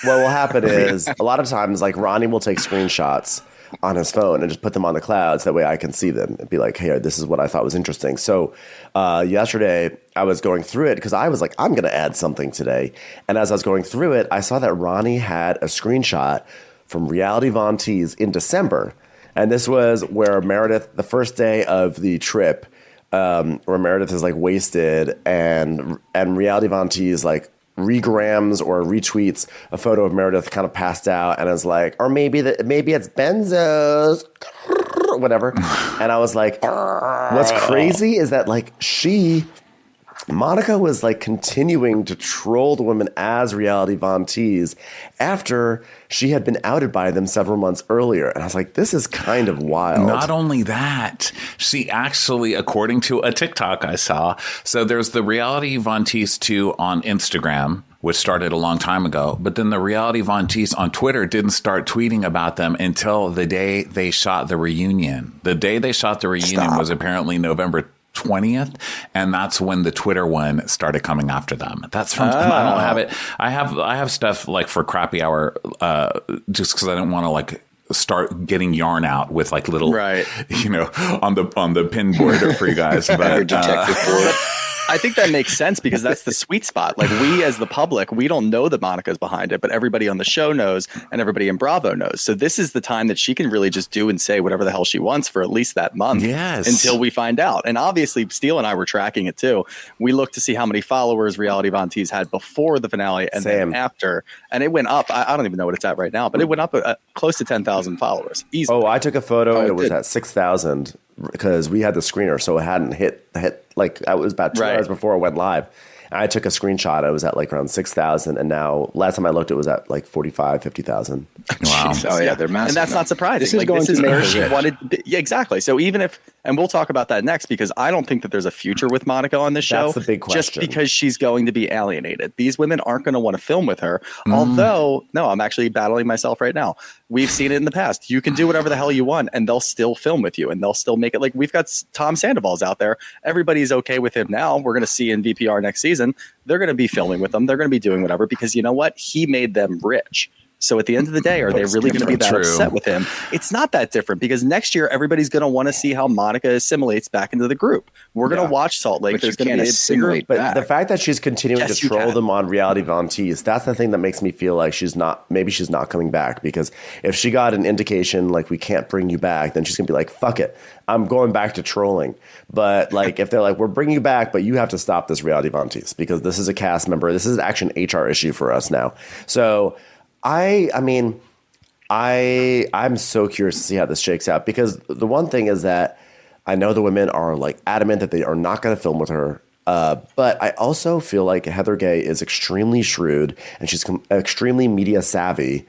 what will happen is a lot of times Ronnie will take screenshots on his phone and just put them on the clouds. That way I can see them and be like, hey, this is what I thought was interesting. So yesterday I was going through it because I was like, I'm going to add something today. And as I was going through it, I saw that Ronnie had a screenshot from Reality Von Teese in December. And this was where Meredith, the first day of the trip, where Meredith is wasted and Reality Von Teese regrams or retweets a photo of Meredith kind of passed out and is or maybe it's Benzo's, whatever. And I was like, what's crazy is that Monica was continuing to troll the women as Reality Von Teese after she had been outed by them several months earlier. And I was like, this is kind of wild. Not only that, she actually, according to a TikTok I saw, so there's the Reality Von Teese 2 on Instagram, which started a long time ago. But then the Reality Von Teese on Twitter didn't start tweeting about them until the day they shot the reunion. The day they shot the reunion was apparently November 20th, and that's when the Twitter one started coming after them. That's from I don't have it. I have stuff for Crappy Hour just because I don't want to start getting yarn out with little on the pin board for you guys. But detective board. I think that makes sense because that's the sweet spot. Like we as the public, we don't know that Monica's behind it, but everybody on the show knows and everybody in Bravo knows. So this is the time that she can really just do and say whatever the hell she wants for at least that month until we find out. And obviously Steele and I were tracking it too. We looked to see how many followers Reality Von Tease had before the finale and then after. And it went up. I don't even know what it's at right now, but it went up close to 10,000 followers. Easily. Oh, I took a photo and it was at 6,000 because we had the screener. So it hadn't hit like it was about 2 hours before it went live. And I took a screenshot. I was at like around 6,000. And now last time I looked, it was at like 45, 50,000. Wow. Oh yeah, they're massive. And that's not surprising. This is going to where make she wanted. Yeah, exactly. So even if, and we'll talk about that next, because I don't think that there's a future with Monica on this show. That's the big question. Just because she's going to be alienated. These women aren't going to want to film with her. Although, no, I'm actually battling myself right now. We've seen it in the past. You can do whatever the hell you want and they'll still film with you and they'll still make it. Like we've got Tom Sandoval's out there. Everybody's okay with him now. We're going to see in VPR next season. They're going to be filming with them. They're going to be doing whatever because you know what? He made them rich. So at the end of the day, are they really going to be that upset with him? It's not that different because next year everybody's going to want to see how Monica assimilates back into the group. We're going to watch Salt Lake. But there's going to be a bigger. But the fact that she's continuing to troll them on Reality Von Tease, that's the thing that makes me feel like she's not coming back. Because if she got an indication like we can't bring you back, then she's going to be like, fuck it, I'm going back to trolling. But like if they're like, we're bringing you back, but you have to stop this Reality Von Tease because this is a cast member. This is actually an HR issue for us now. So I'm so curious to see how this shakes out because the one thing is that I know the women are like adamant that they are not going to film with her. But I also feel like Heather Gay is extremely shrewd and she's extremely media savvy.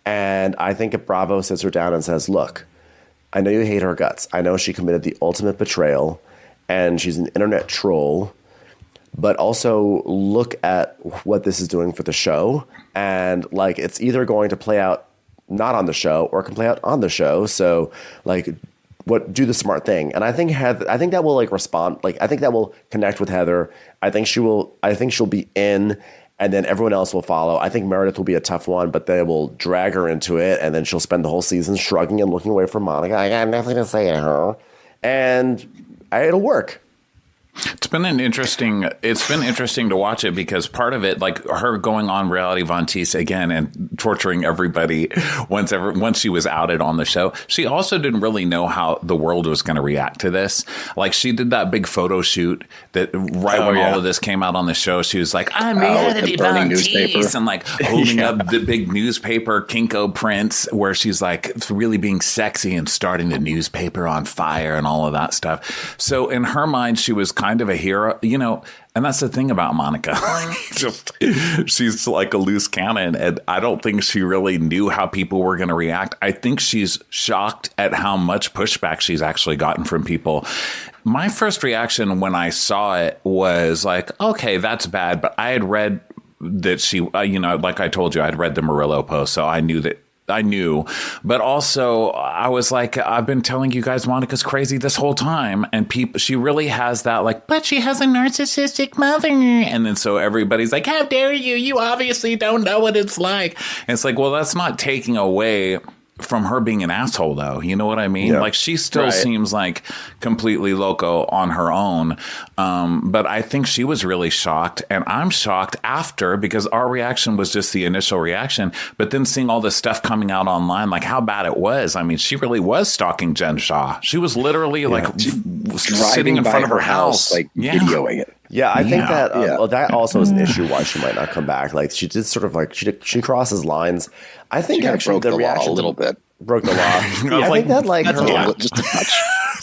And I think if Bravo sits her down and says, look, I know you hate her guts. I know she committed the ultimate betrayal and she's an internet troll. But also look at what this is doing for the show. And like, it's either going to play out not on the show or can play out on the show. So like do the smart thing. And I think that will like respond. Like, I think that will connect with Heather. I think she'll be in and then everyone else will follow. I think Meredith will be a tough one, but they will drag her into it. And then she'll spend the whole season shrugging and looking away from Monica. I got nothing to say to her. And it'll work. It's been interesting to watch it because part of it, like her going on Reality Von Teese again and torturing everybody once she was outed on the show. She also didn't really know how the world was going to react to this. Like she did that big photo shoot that when all of this came out on the show, she was like, I'm Reality Von Teese and like holding up the big newspaper Kinko prints where she's like really being sexy and starting the newspaper on fire and all of that stuff. So in her mind, she was kind of a hero, you know, and that's the thing about Monica. She's like a loose cannon, and I don't think she really knew how people were going to react. I think she's shocked at how much pushback she's actually gotten from people. My first reaction when I saw it was like, okay, that's bad, but I had read that she, like I told you, I'd read the Murillo post, so I knew, but also I was like, I've been telling you guys Monica's crazy this whole time. And she really has that like, but she has a narcissistic mother. And then so everybody's like, how dare you? You obviously don't know what it's like. And it's like, well, that's not taking away from her being an asshole, though. You know what I mean? Yeah. Like she still seems like completely loco on her own. But I think she was really shocked, and I'm shocked after because our reaction was just the initial reaction. But then seeing all this stuff coming out online, like how bad it was. I mean, she really was stalking Jen Shah. She was literally like sitting in front of her house, like videoing it. Yeah, I think that that also is an issue why she might not come back. Like she did sort of like she crosses lines. I think she actually broke the reaction law a little bit. Broke the law. I think that like just a touch.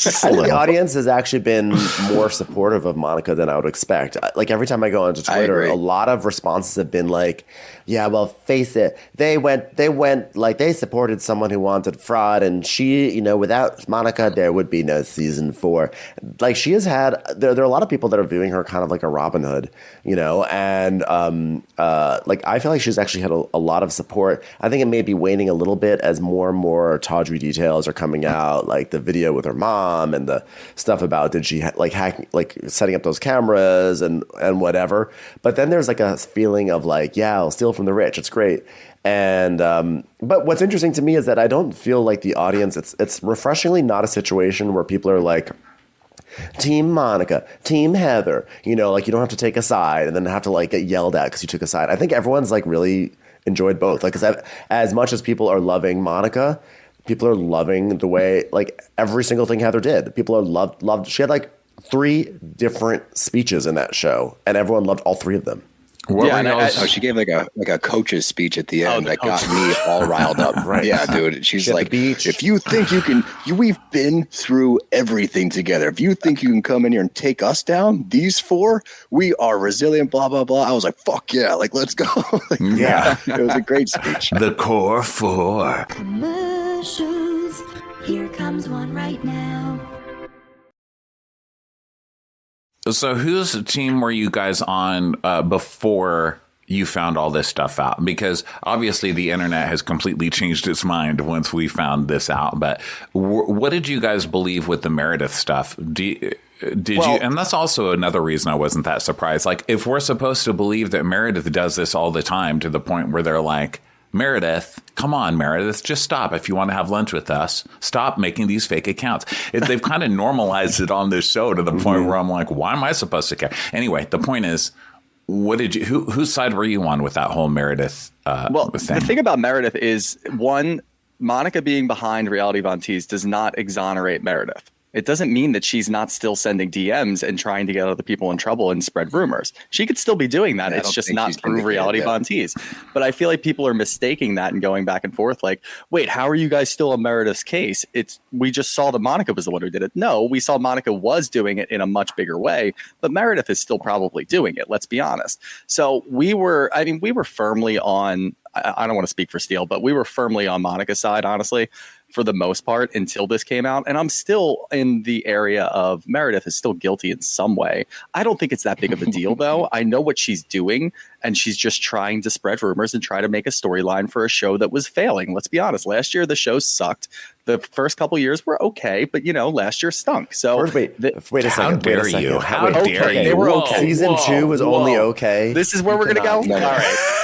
I think the audience has actually been more supportive of Monica than I would expect. Like every time I go onto Twitter, a lot of responses have been like, yeah, well, face it. They went like they supported someone who wanted fraud, and she, without Monica, there would be no season 4. Like she has had, there are a lot of people that are viewing her kind of like a Robin Hood, and like I feel like she's actually had a lot of support. I think it may be waning a little bit as more and more tawdry details are coming out, like the video with her mom and the stuff about did she hacking, like setting up those cameras and whatever. But then there's like a feeling of like, yeah, I'll steal from the rich. It's great. And but what's interesting to me is that I don't feel like the audience, it's refreshingly not a situation where people are like, Team Monica, Team Heather. You know, like you don't have to take a side and then have to like get yelled at because you took a side. I think everyone's like really enjoyed both. Like, 'cause as much as people are loving Monica, people are loving the way like every single thing Heather did. People are loved. She had like 3 different speeches in that show, and everyone loved all 3 of them. She gave like a coach's speech at the end that got me all riled up. Right. Yeah, dude. She's She had like, the beach. if you think you can, we've been through everything together. If you think you can come in here and take us down, these 4, we are resilient, blah, blah, blah. I was like, fuck yeah, like, let's go. Yeah. It was a great speech. The core 4. Commercials. Here comes one right now. So whose team were you guys on before you found all this stuff out? Because obviously the internet has completely changed its mind once we found this out. But what did you guys believe with the Meredith stuff? Did you? And that's also another reason I wasn't that surprised. Like, if we're supposed to believe that Meredith does this all the time to the point where they're like, Meredith, come on, Meredith, just stop. If you want to have lunch with us, stop making these fake accounts. They've kind of normalized it on this show to the point where I'm like, why am I supposed to care? Anyway, the point is, what did you? Whose side were you on with that whole Meredith thing? The thing about Meredith is, one, Monica being behind Reality Von Teese does not exonerate Meredith. It doesn't mean that she's not still sending DMs and trying to get other people in trouble and spread rumors. She could still be doing that. It's just not through Reality Von Teese. But I feel like people are mistaking that and going back and forth like, wait, how are you guys still on Meredith's case? We just saw that Monica was the one who did it. No, we saw Monica was doing it in a much bigger way, but Meredith is still probably doing it. Let's be honest. So we were firmly on, I don't want to speak for Steele, but we were firmly on Monica's side, honestly, for the most part until this came out. And I'm still in the area of Meredith is still guilty in some way. I don't think it's that big of a deal, though. I know what she's doing, and she's just trying to spread rumors and try to make a storyline for a show that was failing. Let's be honest. Last year, the show sucked. The first couple years were okay, but, last year stunk. So wait a second. How dare you? How dare you? They were okay. Season 2 was only okay. This is where we're going to go? No. All right.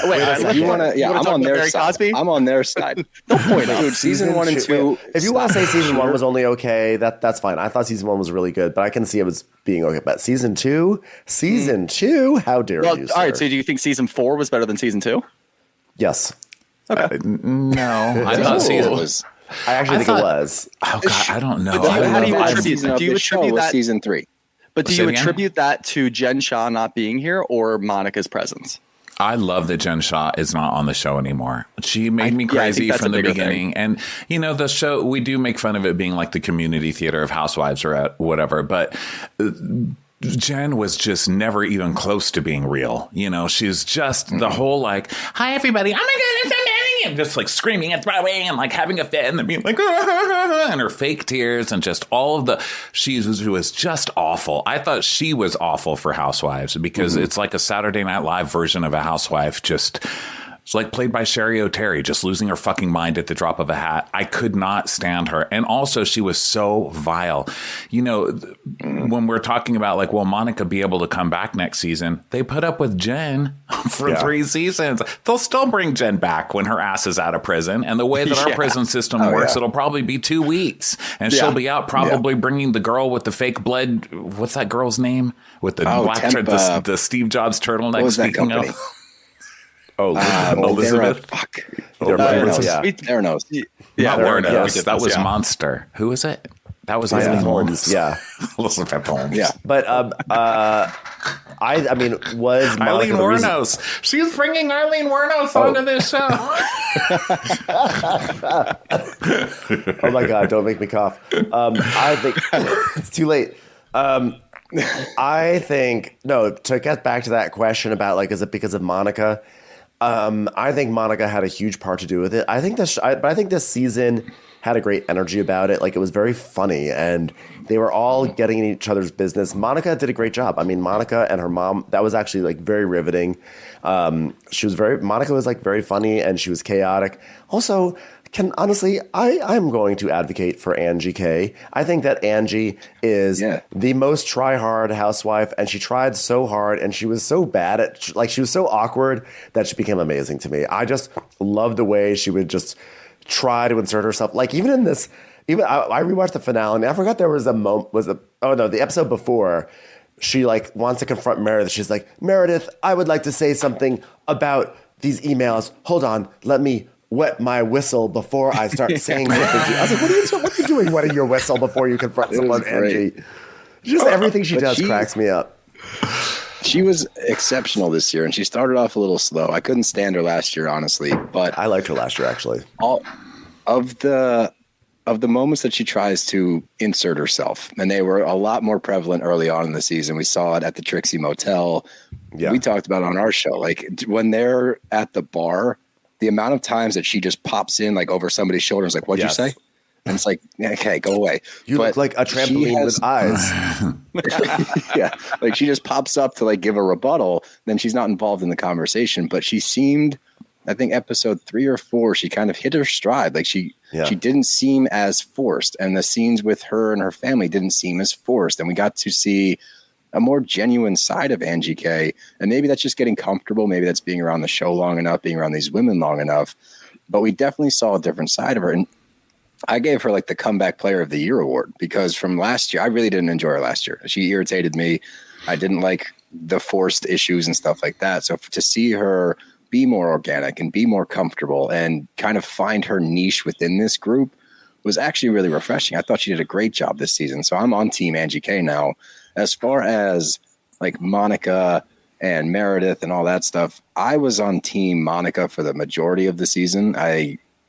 Wait, you want to? Yeah, I'm on their side. Cosby? I'm on their side. Don't point out. Dude, season 1 and 2. If you want to say season 1 was only okay, that's fine. I thought season 1 was really good, but I can see it was being okay. But season 2, how dare you? Sir? All right. So, do you think season 4 was better than season 2? Yes. Okay. No, I thought season was. I actually think it was. Oh God, I don't know. How do you attribute that? Season 3. But do you attribute that to Jen Shah not being here or Monica's presence? I love that Jen Shah is not on the show anymore. She made me crazy from the beginning. And, the show, we do make fun of it being like the community theater of Housewives or whatever. But Jen was just never even close to being real. She's just the whole like, hi, everybody. Oh, my God, it's amazing. And just like screaming and throwing and like having a fit and then being like, and her fake tears and just all of she was just awful. I thought she was awful for Housewives because it's like a Saturday Night Live version of a housewife it's like played by Sherry O'Terry, just losing her fucking mind at the drop of a hat. I could not stand her. And also she was so vile. When we're talking about like, will Monica be able to come back next season? They put up with Jen for 3 seasons. They'll still bring Jen back when her ass is out of prison. And the way that our prison system works, it'll probably be 2 weeks. And she'll be out probably bringing the girl with the fake blood. What's that girl's name? With the black the Steve Jobs turtleneck, speaking of. Elizabeth. Theranos. Yeah, Theranos. That was Monster. Who is it? That was Eileen Holmes. Yeah, Elizabeth Holmes. Yeah, but I mean, was Eileen Wuornos? She's bringing Eileen Wuornos onto this show. Oh my God! Don't make me cough. I think it's too late. I think to get back to that question about like, is it because of Monica? I think Monica had a huge part to do with it. I think this season had a great energy about it. Like, it was very funny and they were all getting in each other's business. Monica did a great job. I mean, Monica and her mom, that was actually like very riveting. Monica was like very funny and she was chaotic. Also, I'm going to advocate for Angie K. I think that Angie is the most try-hard housewife, and she tried so hard, and she was so bad at, like, she was so awkward that she became amazing to me. I just love the way she would just try to insert herself. Like, even in this Even I rewatched the finale, and I forgot there was a moment. The episode before, she like wants to confront Meredith. She's like, Meredith, I would like to say something about these emails. Hold on, let me wet my whistle before I start saying something to you. I was like, what are you doing wetting your whistle before you confront someone, Angie? Just everything she does cracks me up. She was exceptional this year, and she started off a little slow. I couldn't stand her last year, honestly, but I liked her last year, actually. All of the moments that she tries to insert herself, and they were a lot more prevalent early on in the season. We saw it at the Trixie Motel. Yeah. We talked about it on our show. Like when they're at the bar, the amount of times that she just pops in like over somebody's shoulder and is like, what'd you say? And it's like, okay, go away. You look like a trampoline with eyes. Yeah. Like she just pops up to like give a rebuttal. Then she's not involved in the conversation, but she seemed, I think episode 3 or 4, she kind of hit her stride. Like she didn't seem as forced, and the scenes with her and her family didn't seem as forced. And we got to see a more genuine side of Angie K. And maybe that's just getting comfortable. Maybe that's being around the show long enough, being around these women long enough, but we definitely saw a different side of her. And I gave her like the comeback player of the year award, because from last year, I really didn't enjoy her last year. She irritated me. I didn't like the forced issues and stuff like that. So to see her be more organic and be more comfortable and kind of find her niche within this group was actually really refreshing. I thought she did a great job this season. So I'm on team Angie K now. As far as like Monica and Meredith and all that stuff, I was on team Monica for the majority of the season.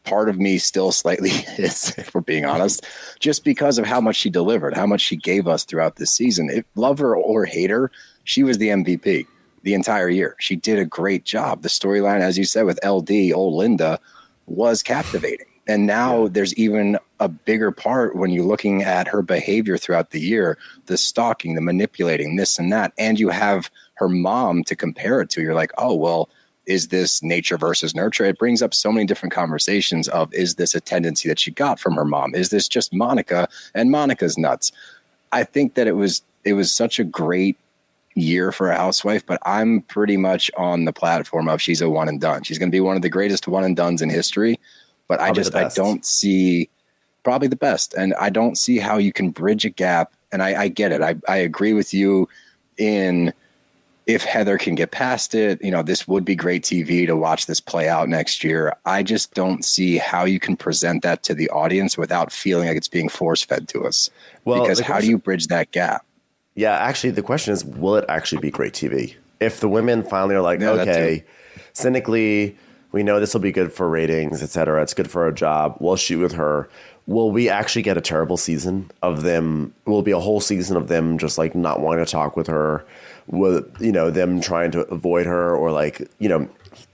Part of me still slightly is, if we're being honest, just because of how much she delivered, how much she gave us throughout this season. If love her or hate her, she was the MVP the entire year. She did a great job. The storyline, as you said, with LD, old Linda, was captivating. And now there's even a bigger part when you're looking at her behavior throughout the year, the stalking, the manipulating, this and that. And you have her mom to compare it to. You're like, oh, well, is this nature versus nurture? It brings up so many different conversations of, is this a tendency that she got from her mom? Is this just Monica and Monica's nuts? I think that it was such a great year for a housewife, but I'm pretty much on the platform of she's a one and done. She's going to be one of the greatest one and dones in history, but I don't see, probably the best. And I don't see how you can bridge a gap. And I get it. I agree with you in, if Heather can get past it, this would be great TV to watch this play out next year. I just don't see how you can present that to the audience without feeling like it's being force fed to us. Well, because how do you bridge that gap? Yeah, actually, the question is, will it actually be great TV? If the women finally are like, okay, cynically, we know this will be good for ratings, et cetera. It's good for our job. We'll shoot with her. Will we actually get a terrible season of them? Will it be a whole season of them just like not wanting to talk with her? Will them trying to avoid her, or like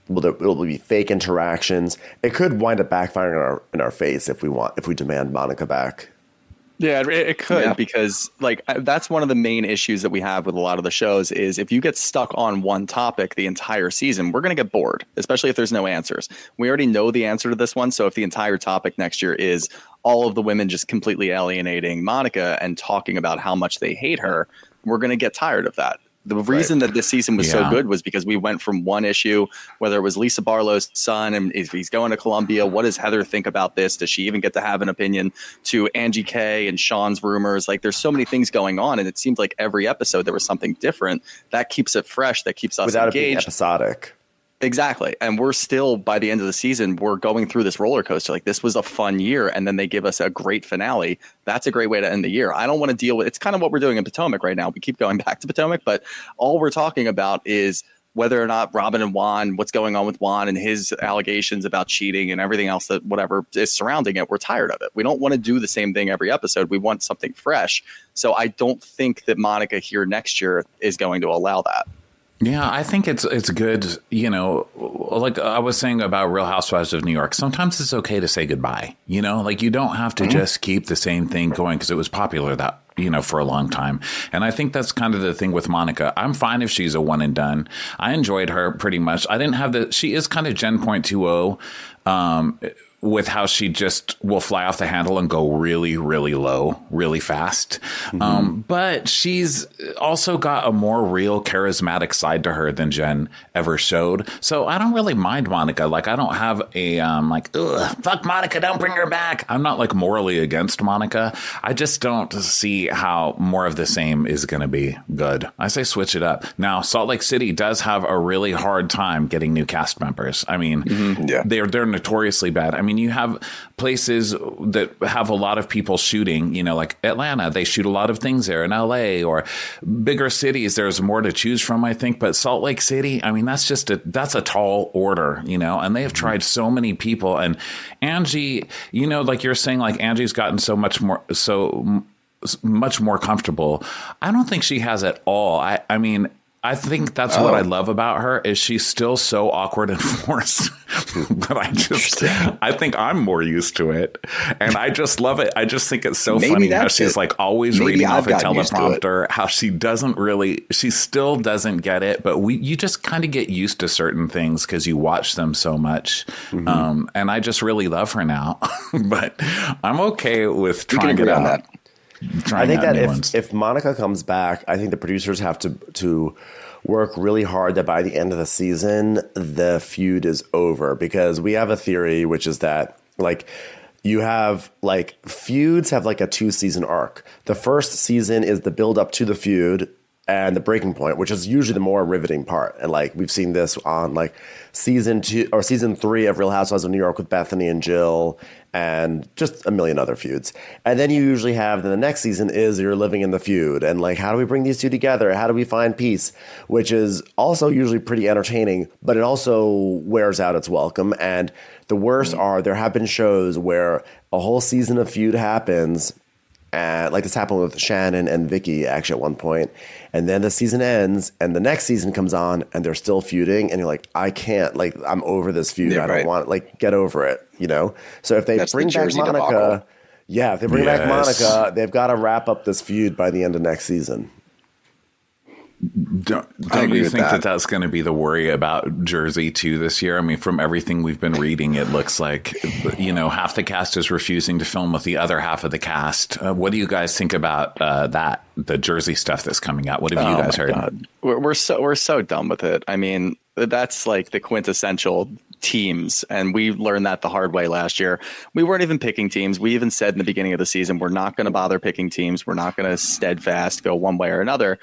will be fake interactions? It could wind up backfiring in our face if we demand Monica back. Yeah, it could, because like that's one of the main issues that we have with a lot of the shows is if you get stuck on one topic the entire season, we're going to get bored, especially if there's no answers. We already know the answer to this one. So if the entire topic next year is all of the women just completely alienating Monica and talking about how much they hate her, we're going to get tired of that. The reason that this season was so good was because we went from one issue, whether it was Lisa Barlow's son and if he's going to Columbia, what does Heather think about this? Does she even get to have an opinion? To Angie K and Sean's rumors. Like there's so many things going on, and it seems like every episode there was something different. That keeps it fresh. That keeps us without engaged. It being episodic. Exactly. And we're still, by the end of the season, we're going through this roller coaster. Like this was a fun year, and then they give us a great finale. That's a great way to end the year. I don't want to deal with, it's kind of what we're doing in Potomac right now. We keep going back to Potomac, but all we're talking about is whether or not Robin and Juan, what's going on with Juan and his allegations about cheating and everything else that whatever is surrounding it. We're tired of it. We don't want to do the same thing every episode. We want something fresh. So I don't think that Monica here next year is going to allow that. Yeah, I think it's good, like I was saying about Real Housewives of New York, sometimes it's okay to say goodbye, like you don't have to just keep the same thing going because it was popular that, for a long time. And I think that's kind of the thing with Monica. I'm fine if she's a one and done. I enjoyed her pretty much. I didn't have she is kind of Gen 0.20. with how she just will fly off the handle and go really, really low, really fast. But she's also got a more real charismatic side to her than Jen ever showed. So I don't really mind Monica. Like, I don't have a like, ugh, fuck Monica, don't bring her back. I'm not like morally against Monica. I just don't see how more of the same is going to be good. I say switch it up. Now, Salt Lake City does have a really hard time getting new cast members. I mean, they're notoriously bad. I mean, you have places that have a lot of people shooting, you know, like Atlanta, they shoot a lot of things there, in LA, or bigger cities. There's more to choose from, I think. But Salt Lake City, I mean, that's a tall order, you know, and they have tried so many people. And Angie, you know, like you're saying, like Angie's gotten so much more comfortable. I don't think she has at all. I mean, I think that's what I love about her is she's still so awkward and forced. But I think I'm more used to it. And I just love it. I just think it's so funny how she's like always reading off a teleprompter, how she still doesn't get it. But you just kind of get used to certain things because you watch them so much. And I just really love her now. But I'm okay with trying it out. I think that if Monica comes back, I think the producers have to work really hard that by the end of the season, the feud is over. Because we have a theory, which is that, like, you have, like, feuds have, like, a 2-season arc. The first season is the build up to the feud and the breaking point, which is usually the more riveting part. And, like, we've seen this on, like, season 3 of Real Housewives of New York with Bethany and Jill, and just a million other feuds. And then you usually have, the next season is you're living in the feud. And like, how do we bring these two together? How do we find peace? Which is also usually pretty entertaining, but it also wears out its welcome. And the worst are, there have been shows where a whole season of feud happens, and like this happened with Shannon and Vicky actually at one point. And then the season ends and the next season comes on and they're still feuding. And you're like, I can't, like, I'm over this feud. I don't want, like, get over it, you know? So if they bring back Monica, if they bring back Monica, they've got to wrap up this feud by the end of next season. Don't you think that that's going to be the worry about Jersey too this year? I mean, from everything we've been reading, it looks like, you know, half the cast is refusing to film with the other half of the cast. What do you guys think about the Jersey stuff that's coming out? What have you guys heard? God. We're so done with it. I mean, that's like the quintessential teams, and we learned that the hard way last year. We weren't even picking teams. We even said in the beginning of the season, we're not going to bother picking teams. We're not going to steadfast go one way or another.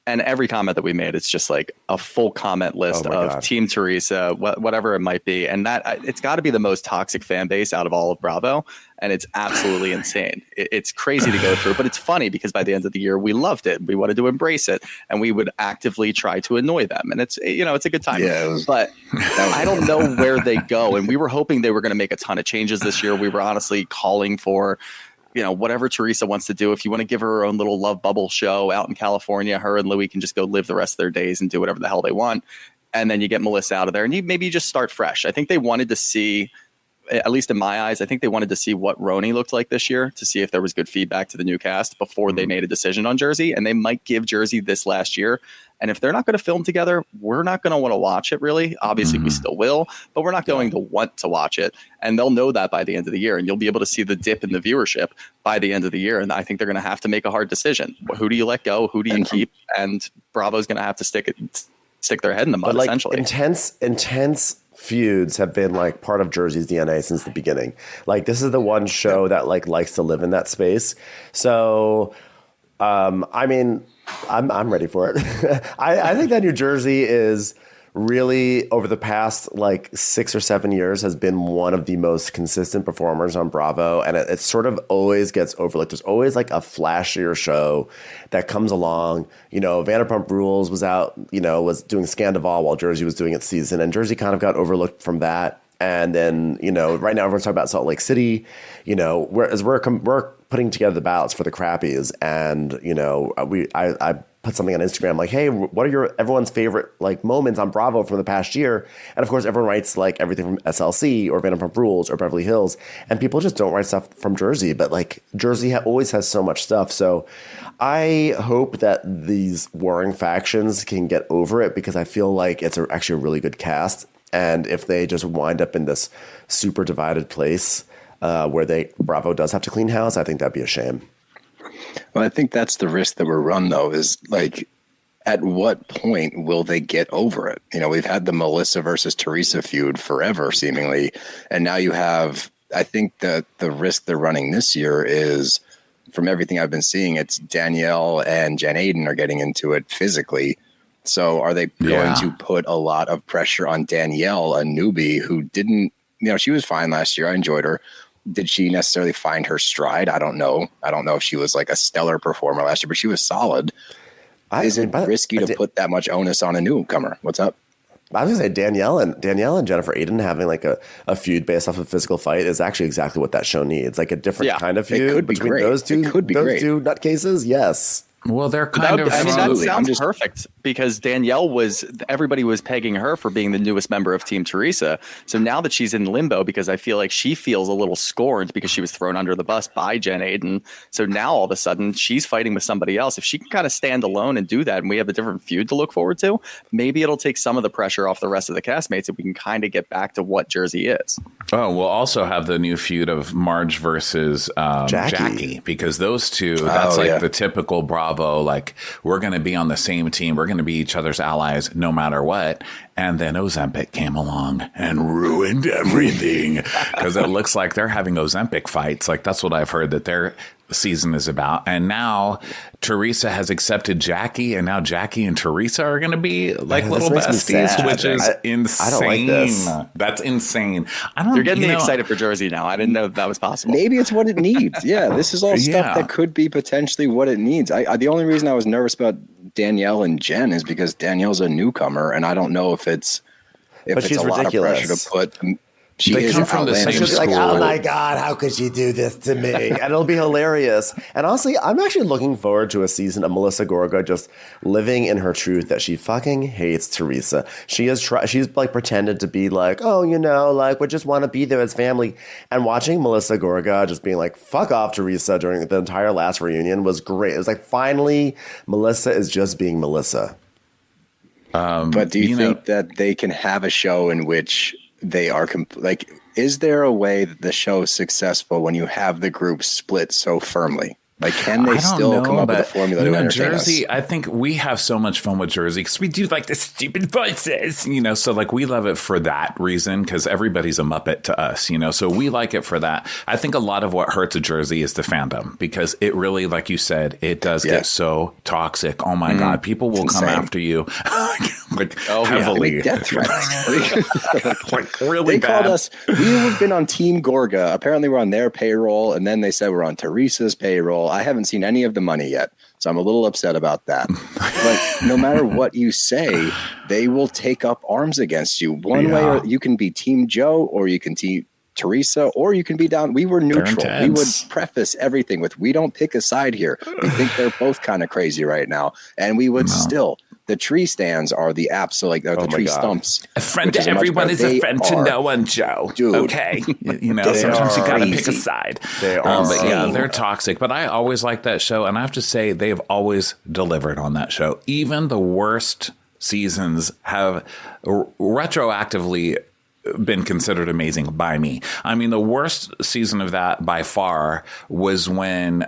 And every comment that we made, it's just like a full comment list of Team Teresa, whatever it might be. And that it's got to be the most toxic fan base out of all of Bravo. And it's absolutely insane. It's crazy to go through, but it's funny because by the end of the year, we loved it. We wanted to embrace it, and we would actively try to annoy them. And it's, you know, it's a good time. But I don't know where they go. And we were hoping they were going to make a ton of changes this year. We were honestly calling for, you know, whatever Teresa wants to do. If you want to give her own little love bubble show out in California, her and Louis can just go live the rest of their days and do whatever the hell they want. And then you get Melissa out of there and maybe you just start fresh. I think they wanted to see, at least in my eyes, I think they wanted to see what RHONY looked like this year to see if there was good feedback to the new cast before they made a decision on Jersey. And they might give Jersey this last year. And if they're not going to film together, we're not going to want to watch it, really. Obviously, we still will, but we're not going to want to watch it. And they'll know that by the end of the year. And you'll be able to see the dip in the viewership by the end of the year. And I think they're going to have to make a hard decision. Who do you let go? Who do you keep? And Bravo's going to have to stick their head in the mud, like, essentially. Intense feuds have been like part of Jersey's DNA since the beginning. Like, this is the one show that like likes to live in that space. So, I mean, I'm ready for it. I think that New Jersey is really, over the past like 6 or 7 years, has been one of the most consistent performers on Bravo. And it sort of always gets overlooked. There's always like a flashier show that comes along. You know, Vanderpump Rules was out, you know, was doing Scandival while Jersey was doing its season. And Jersey kind of got overlooked from that. And then, you know, right now everyone's talking about Salt Lake City, you know, we're putting together the ballots for the Crappies. And, you know, I put something on Instagram like, hey, what are everyone's favorite like moments on Bravo from the past year? And of course, everyone writes like everything from SLC or Vanderpump Rules or Beverly Hills. And people just don't write stuff from Jersey. But like Jersey always has so much stuff. So I hope that these warring factions can get over it, because I feel like it's actually a really good cast. And if they just wind up in this super divided place where Bravo does have to clean house, I think that'd be a shame. Well, I think that's the risk that we're run, though, is like, at what point will they get over it? You know, we've had the Melissa versus Teresa feud forever, seemingly. And now you have, I think that the risk they're running this year is, from everything I've been seeing, it's Danielle and Jen Aiden are getting into it physically. So are they going to put a lot of pressure on Danielle, a newbie who didn't, you know, she was fine last year. I enjoyed her. Did she necessarily find her stride? I don't know. I don't know if she was like a stellar performer last year, but she was solid. Is it risky to put that much onus on a newcomer? What's up? I was going to say Danielle and Jennifer Aiden having like a feud based off a physical fight is actually exactly what that show needs. Like a different kind of feud between those two nutcases. Yes. Well, they're kind of. I mean, that sounds perfect because everybody was pegging her for being the newest member of Team Teresa. So now that she's in limbo, because I feel like she feels a little scorned because she was thrown under the bus by Jen Aiden. So now all of a sudden she's fighting with somebody else. If she can kind of stand alone and do that, and we have a different feud to look forward to, maybe it'll take some of the pressure off the rest of the castmates, and we can kind of get back to what Jersey is. Oh, we'll also have the new feud of Marge versus Jackie, because those two, that's the typical Bravo. Like, we're going to be on the same team. We're going to be each other's allies no matter what. And then Ozempic came along and ruined everything because it looks like they're having Ozempic fights. Like, that's what I've heard that their season is about. And now Teresa has accepted Jackie, and now Jackie and Teresa are going to be like little besties, which is insane. I don't like this. That's insane. You're getting me excited for Jersey now. I didn't know that was possible. Maybe it's what it needs. Yeah, this is all stuff that could be potentially what it needs. The only reason I was nervous about Danielle and Jen is because Danielle's a newcomer, and I don't know if it's a lot of pressure to put. They come from the same school. Like, oh my God, how could she do this to me? And it'll be hilarious. And honestly, I'm actually looking forward to a season of Melissa Gorga just living in her truth that she fucking hates Teresa. She's like pretended to be like, oh, you know, like we just want to be there as family. And watching Melissa Gorga just being like, fuck off, Teresa, during the entire last reunion was great. It was like, finally, Melissa is just being Melissa. But do you think that they can have a show in which they are is there a way that the show is successful when you have the group split so firmly? Like, can they still come up with a formula to entertain Jersey, us? I think we have so much fun with Jersey because we do like the stupid voices, you know, so like we love it for that reason because everybody's a Muppet to us, you know, so we like it for that. I think a lot of what hurts a Jersey is the fandom because it really, like you said, it does get so toxic. Oh my God, people will come after you heavily. Death threats. Like really they bad. Called us. We've been on Team Gorga. Apparently we're on their payroll, and then they said we're on Teresa's payroll. I haven't seen any of the money yet, so I'm a little upset about that. But no matter what you say, they will take up arms against you. One way, or you can be Team Joe, or you can Team Teresa, or you can be down. We were neutral. We would preface everything with, we don't pick a side here. We think they're both kind of crazy right now. And we would still, the tree stands are the absolute, like the tree stumps. A friend to everyone is a friend to no one, Joe. Dude. Okay. You know, sometimes you got to pick a side. But yeah, they're toxic. But I always like that show. And I have to say, they've always delivered on that show. Even the worst seasons have retroactively been considered amazing by me. I mean, the worst season of that by far was when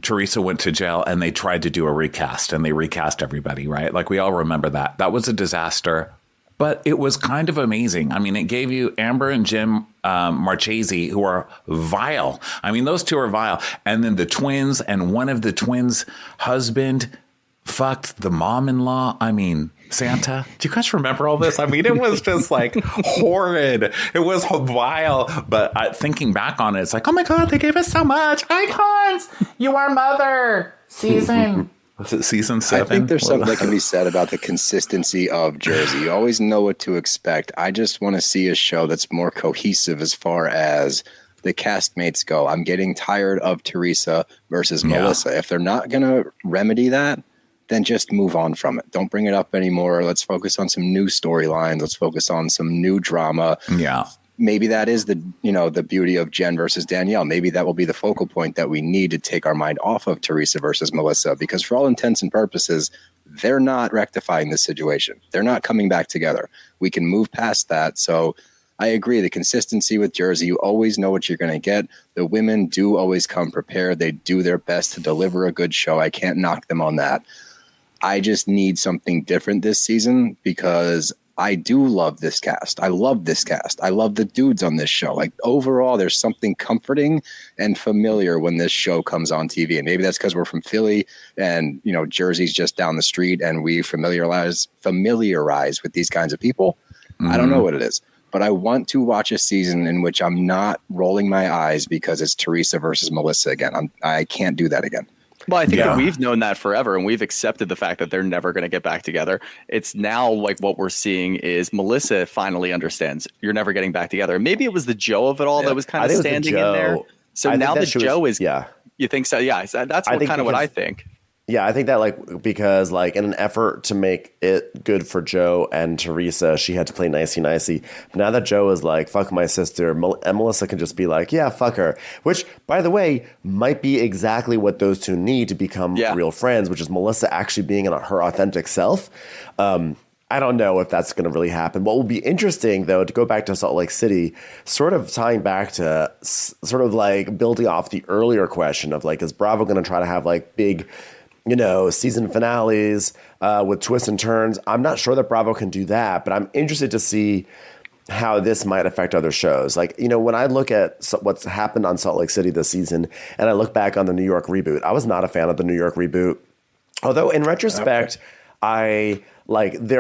Teresa went to jail and they tried to do a recast and they recast everybody, right? Like we all remember that. That was a disaster, but it was kind of amazing. I mean, it gave you Amber and Jim Marchese, who are vile. I mean, those two are vile. And then the twins, and one of the twins' husband fucked the mom-in-law. I mean, Santa. Do you guys remember all this? I mean, it was just like horrid. It was vile. But thinking back on it, it's like, oh my God, they gave us so much. Icons, you are mother. Season. Was it season 7? I think there's something that can be said about the consistency of Jersey. You always know what to expect. I just want to see a show that's more cohesive as far as the castmates go. I'm getting tired of Teresa versus Melissa. If they're not going to remedy that, then just move on from it. Don't bring it up anymore. Let's focus on some new storylines. Let's focus on some new drama. Yeah. Maybe that is the beauty of Jen versus Danielle. Maybe that will be the focal point that we need to take our mind off of Teresa versus Melissa, because for all intents and purposes, they're not rectifying this situation. They're not coming back together. We can move past that. So I agree. The consistency with Jersey, you always know what you're going to get. The women do always come prepared. They do their best to deliver a good show. I can't knock them on that. I just need something different this season because I do love this cast. I love this cast. I love the dudes on this show. Like overall, there's something comforting and familiar when this show comes on TV. And maybe that's because we're from Philly and, you know, Jersey's just down the street and we familiarize with these kinds of people. I don't know what it is, but I want to watch a season in which I'm not rolling my eyes because it's Teresa versus Melissa again. I can't do that again. Well, I think that we've known that forever, and we've accepted the fact that they're never going to get back together. It's now like what we're seeing is Melissa finally understands you're never getting back together. Maybe it was the Joe of it all that was kind of standing in there. So now that Joe is, you think so? Yeah, that's kind of what I think. Yeah, I think that like because like in an effort to make it good for Joe and Teresa, she had to play nicey. But now that Joe is like, fuck my sister, and Melissa can just be like, yeah, fuck her. Which, by the way, might be exactly what those two need to become real friends, which is Melissa actually being her authentic self. I don't know if that's going to really happen. What will be interesting, though, to go back to Salt Lake City, sort of tying back to sort of like building off the earlier question of like, is Bravo going to try to have like big, you know, season finales with twists and turns? I'm not sure that Bravo can do that, but I'm interested to see how this might affect other shows. Like, you know, when I look at what's happened on Salt Lake City this season and I look back on the New York reboot, I was not a fan of the New York reboot. Although in retrospect, there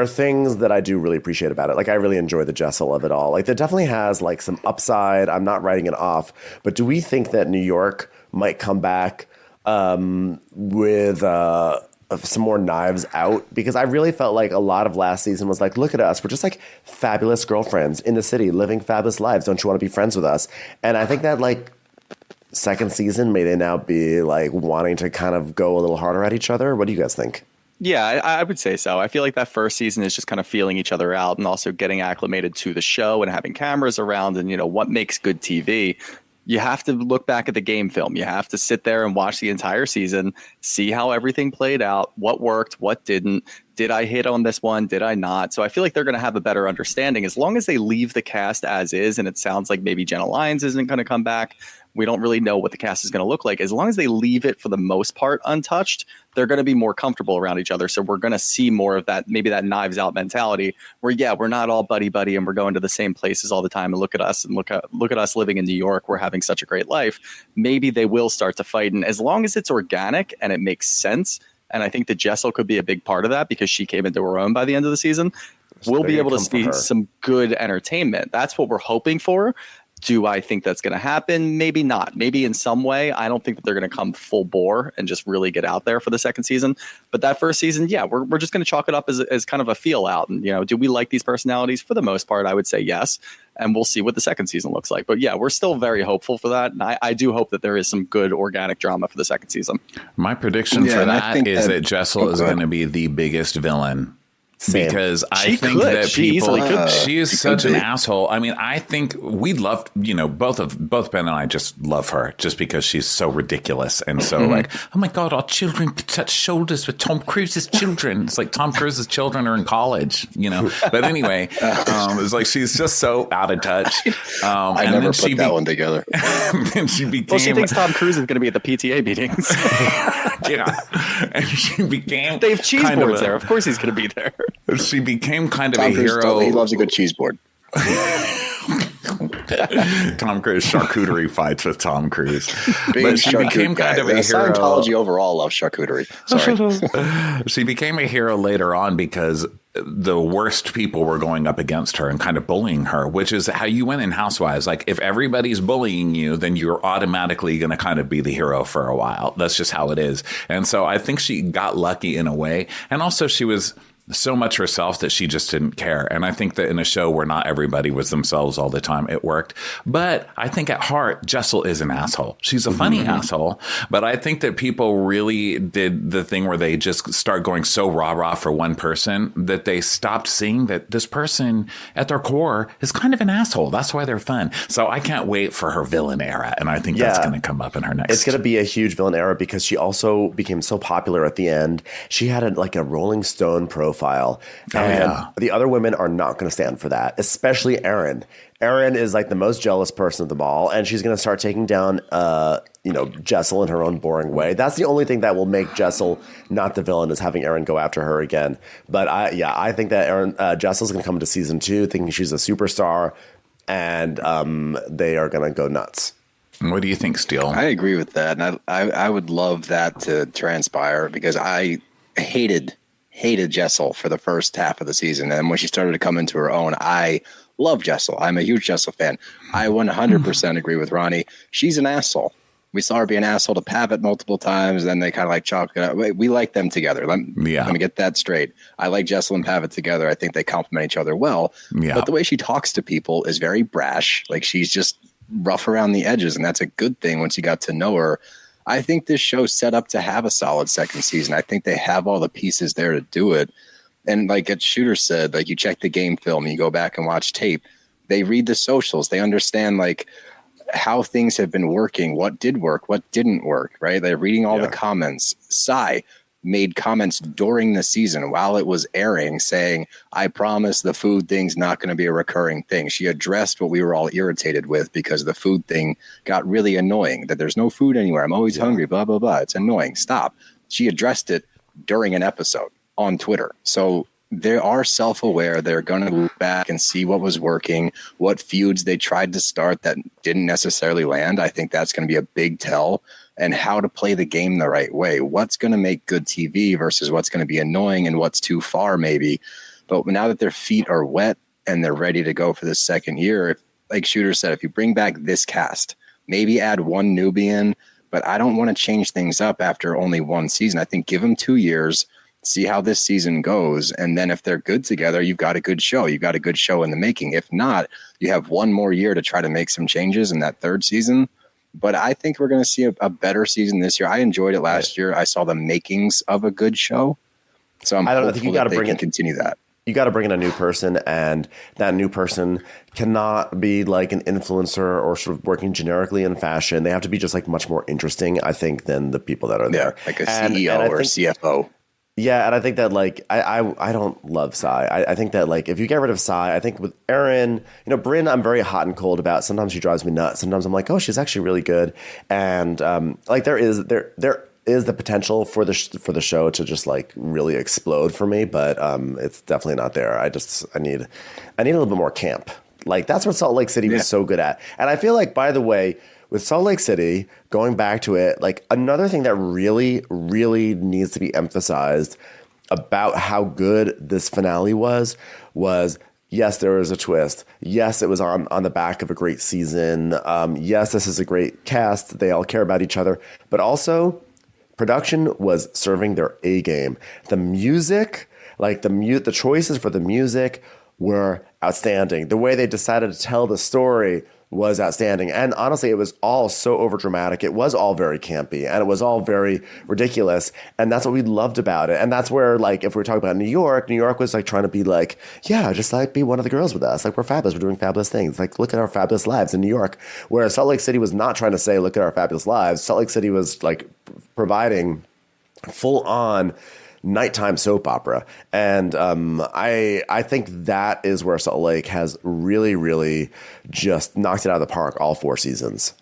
are things that I do really appreciate about it. Like I really enjoy the Jessel of it all. Like there definitely has like some upside. I'm not writing it off, but do we think that New York might come back with some more knives out? Because I really felt like a lot of last season was like, look at us. We're just like fabulous girlfriends in the city living fabulous lives. Don't you want to be friends with us? And I think that like second season, may they now be like wanting to kind of go a little harder at each other? What do you guys think? Yeah, I would say so. I feel like that first season is just kind of feeling each other out and also getting acclimated to the show and having cameras around and, you know, what makes good TV. You have to look back at the game film. You have to sit there and watch the entire season, see how everything played out, what worked, what didn't. Did I hit on this one? Did I not? So I feel like they're going to have a better understanding as long as they leave the cast as is. And it sounds like maybe Jenna Lyons isn't going to come back. We don't really know what the cast is going to look like. As long as they leave it for the most part untouched, they're going to be more comfortable around each other. So we're going to see more of that, maybe that Knives Out mentality where, yeah, we're not all buddy and we're going to the same places all the time. And look at us living in New York. We're having such a great life. Maybe they will start to fight. And as long as it's organic and it makes sense, and I think that Jessel could be a big part of that because she came into her own by the end of the season, we'll be able to see some good entertainment. That's what we're hoping for. Do I think that's going to happen? Maybe not. Maybe in some way. I don't think that they're going to come full bore and just really get out there for the second season. But that first season, yeah, we're just going to chalk it up as kind of a feel out. And, you know, do we like these personalities? For the most part, I would say yes. And we'll see what the second season looks like. But yeah, we're still very hopeful for that. And I do hope that there is some good organic drama for the second season. My prediction for that is that Jessel is going to be the biggest villain. Because I think that people, she is such an asshole. I mean, I think we love, you know, both Ben and I just love her just because she's so ridiculous and so like, oh my God, our children could touch shoulders with Tom Cruise's children. It's like Tom Cruise's children are in college, you know. But anyway, it's like she's just so out of touch. I and never put that one together. And she became. Well, she thinks Tom Cruise is going to be at the PTA meetings. Yeah, and she became. They have cheese boards there. Of course, he's going to be there. She became kind of Tom a Cruise hero. He loves a good cheese board. Tom Cruise charcuterie fights with Tom Cruise. But she became kind of a hero. Scientology overall loves charcuterie. Sorry. She became a hero later on because the worst people were going up against her and kind of bullying her, which is how you win in Housewives. Like if everybody's bullying you, then you're automatically going to kind of be the hero for a while. That's just how it is. And so I think she got lucky in a way. And also she was so much herself that she just didn't care. And I think that in a show where not everybody was themselves all the time, it worked. But I think at heart, Jessel is an asshole. She's a funny asshole. But I think that people really did the thing where they just start going so rah-rah for one person that they stopped seeing that this person at their core is kind of an asshole. That's why they're fun. So I can't wait for her villain era. And I think that's going to come up in her next. It's going to be a huge villain era because she also became so popular at the end. She had a Rolling Stone profile. And the other women are not going to stand for that, especially Erin. Erin is like the most jealous person of them all, and she's going to start taking down, Jessel in her own boring way. That's the only thing that will make Jessel not the villain, is having Erin go after her again. But I think that Jessel's going to come to season 2 thinking she's a superstar, and they are going to go nuts. What do you think, Steele? I agree with that, and I would love that to transpire because I hated Jessel for the first half of the season. And when she started to come into her own, I love Jessel. I'm a huge Jessel fan. I 100% agree with Ronnie. She's an asshole. We saw her be an asshole to Pavitt multiple times. Then they kind of like chalk it up. We like them together. Let me get that straight. I like Jessel and Pavitt together. I think they complement each other well. Yeah. But the way she talks to people is very brash. Like she's just rough around the edges. And that's a good thing once you got to know her. I think this show's set up to have a solid second season. I think they have all the pieces there to do it. And like a Shooter said, like you check the game film, you go back and watch tape. They read the socials. They understand like how things have been working, what did work, what didn't work, right? They're reading all the comments. Sai made comments during the season while it was airing saying, I promise the food thing's not going to be a recurring thing. She addressed what we were all irritated with because the food thing got really annoying, that there's no food anywhere. I'm always hungry, blah, blah, blah. It's annoying. Stop. She addressed it during an episode on Twitter. So they are self-aware. They're going to look back and see what was working, what feuds they tried to start that didn't necessarily land. I think that's going to be a big tell. And how to play the game the right way. What's going to make good TV versus what's going to be annoying and what's too far maybe. But now that their feet are wet and they're ready to go for the second year, like Shooter said, if you bring back this cast, maybe add one newbie in, but I don't want to change things up after only one season. I think give them 2 years, see how this season goes. And then if they're good together, you've got a good show. You've got a good show in the making. If not, you have one more year to try to make some changes in that third season. But I think we're going to see a better season this year. I enjoyed it last year. I saw the makings of a good show. So I don't think you got to continue that. You got to bring in a new person, and that new person cannot be like an influencer or sort of working generically in fashion. They have to be just like much more interesting, I think, than the people that are there. Like a CEO or a CFO. Yeah, and I think that like I don't love Sai. I think that like if you get rid of Sai, I think with Erin, Brynn, I'm very hot and cold about. Sometimes she drives me nuts. Sometimes I'm like, oh, she's actually really good, and like there is the potential for the show to just like really explode for me, but it's definitely not there. I need a little bit more camp. Like that's what Salt Lake City was so good at, and I feel like, by the way, with Salt Lake City, going back to it, like another thing that really, really needs to be emphasized about how good this finale was yes, there was a twist. Yes, it was on the back of a great season. Yes, this is a great cast. They all care about each other. But also, production was serving their A game. The music, like the choices for the music were outstanding. The way they decided to tell the story was outstanding. And honestly, it was all so overdramatic. It was all very campy and it was all very ridiculous. And that's what we loved about it. And that's where, like, if we're talking about New York was like trying to be like, yeah, just like be one of the girls with us. Like, we're fabulous. We're doing fabulous things. Like, look at our fabulous lives in New York. Whereas Salt Lake City was not trying to say, look at our fabulous lives. Salt Lake City was like providing full on nighttime soap opera. And I think that is where Salt Lake has really, really just knocked it out of the park all 4 seasons.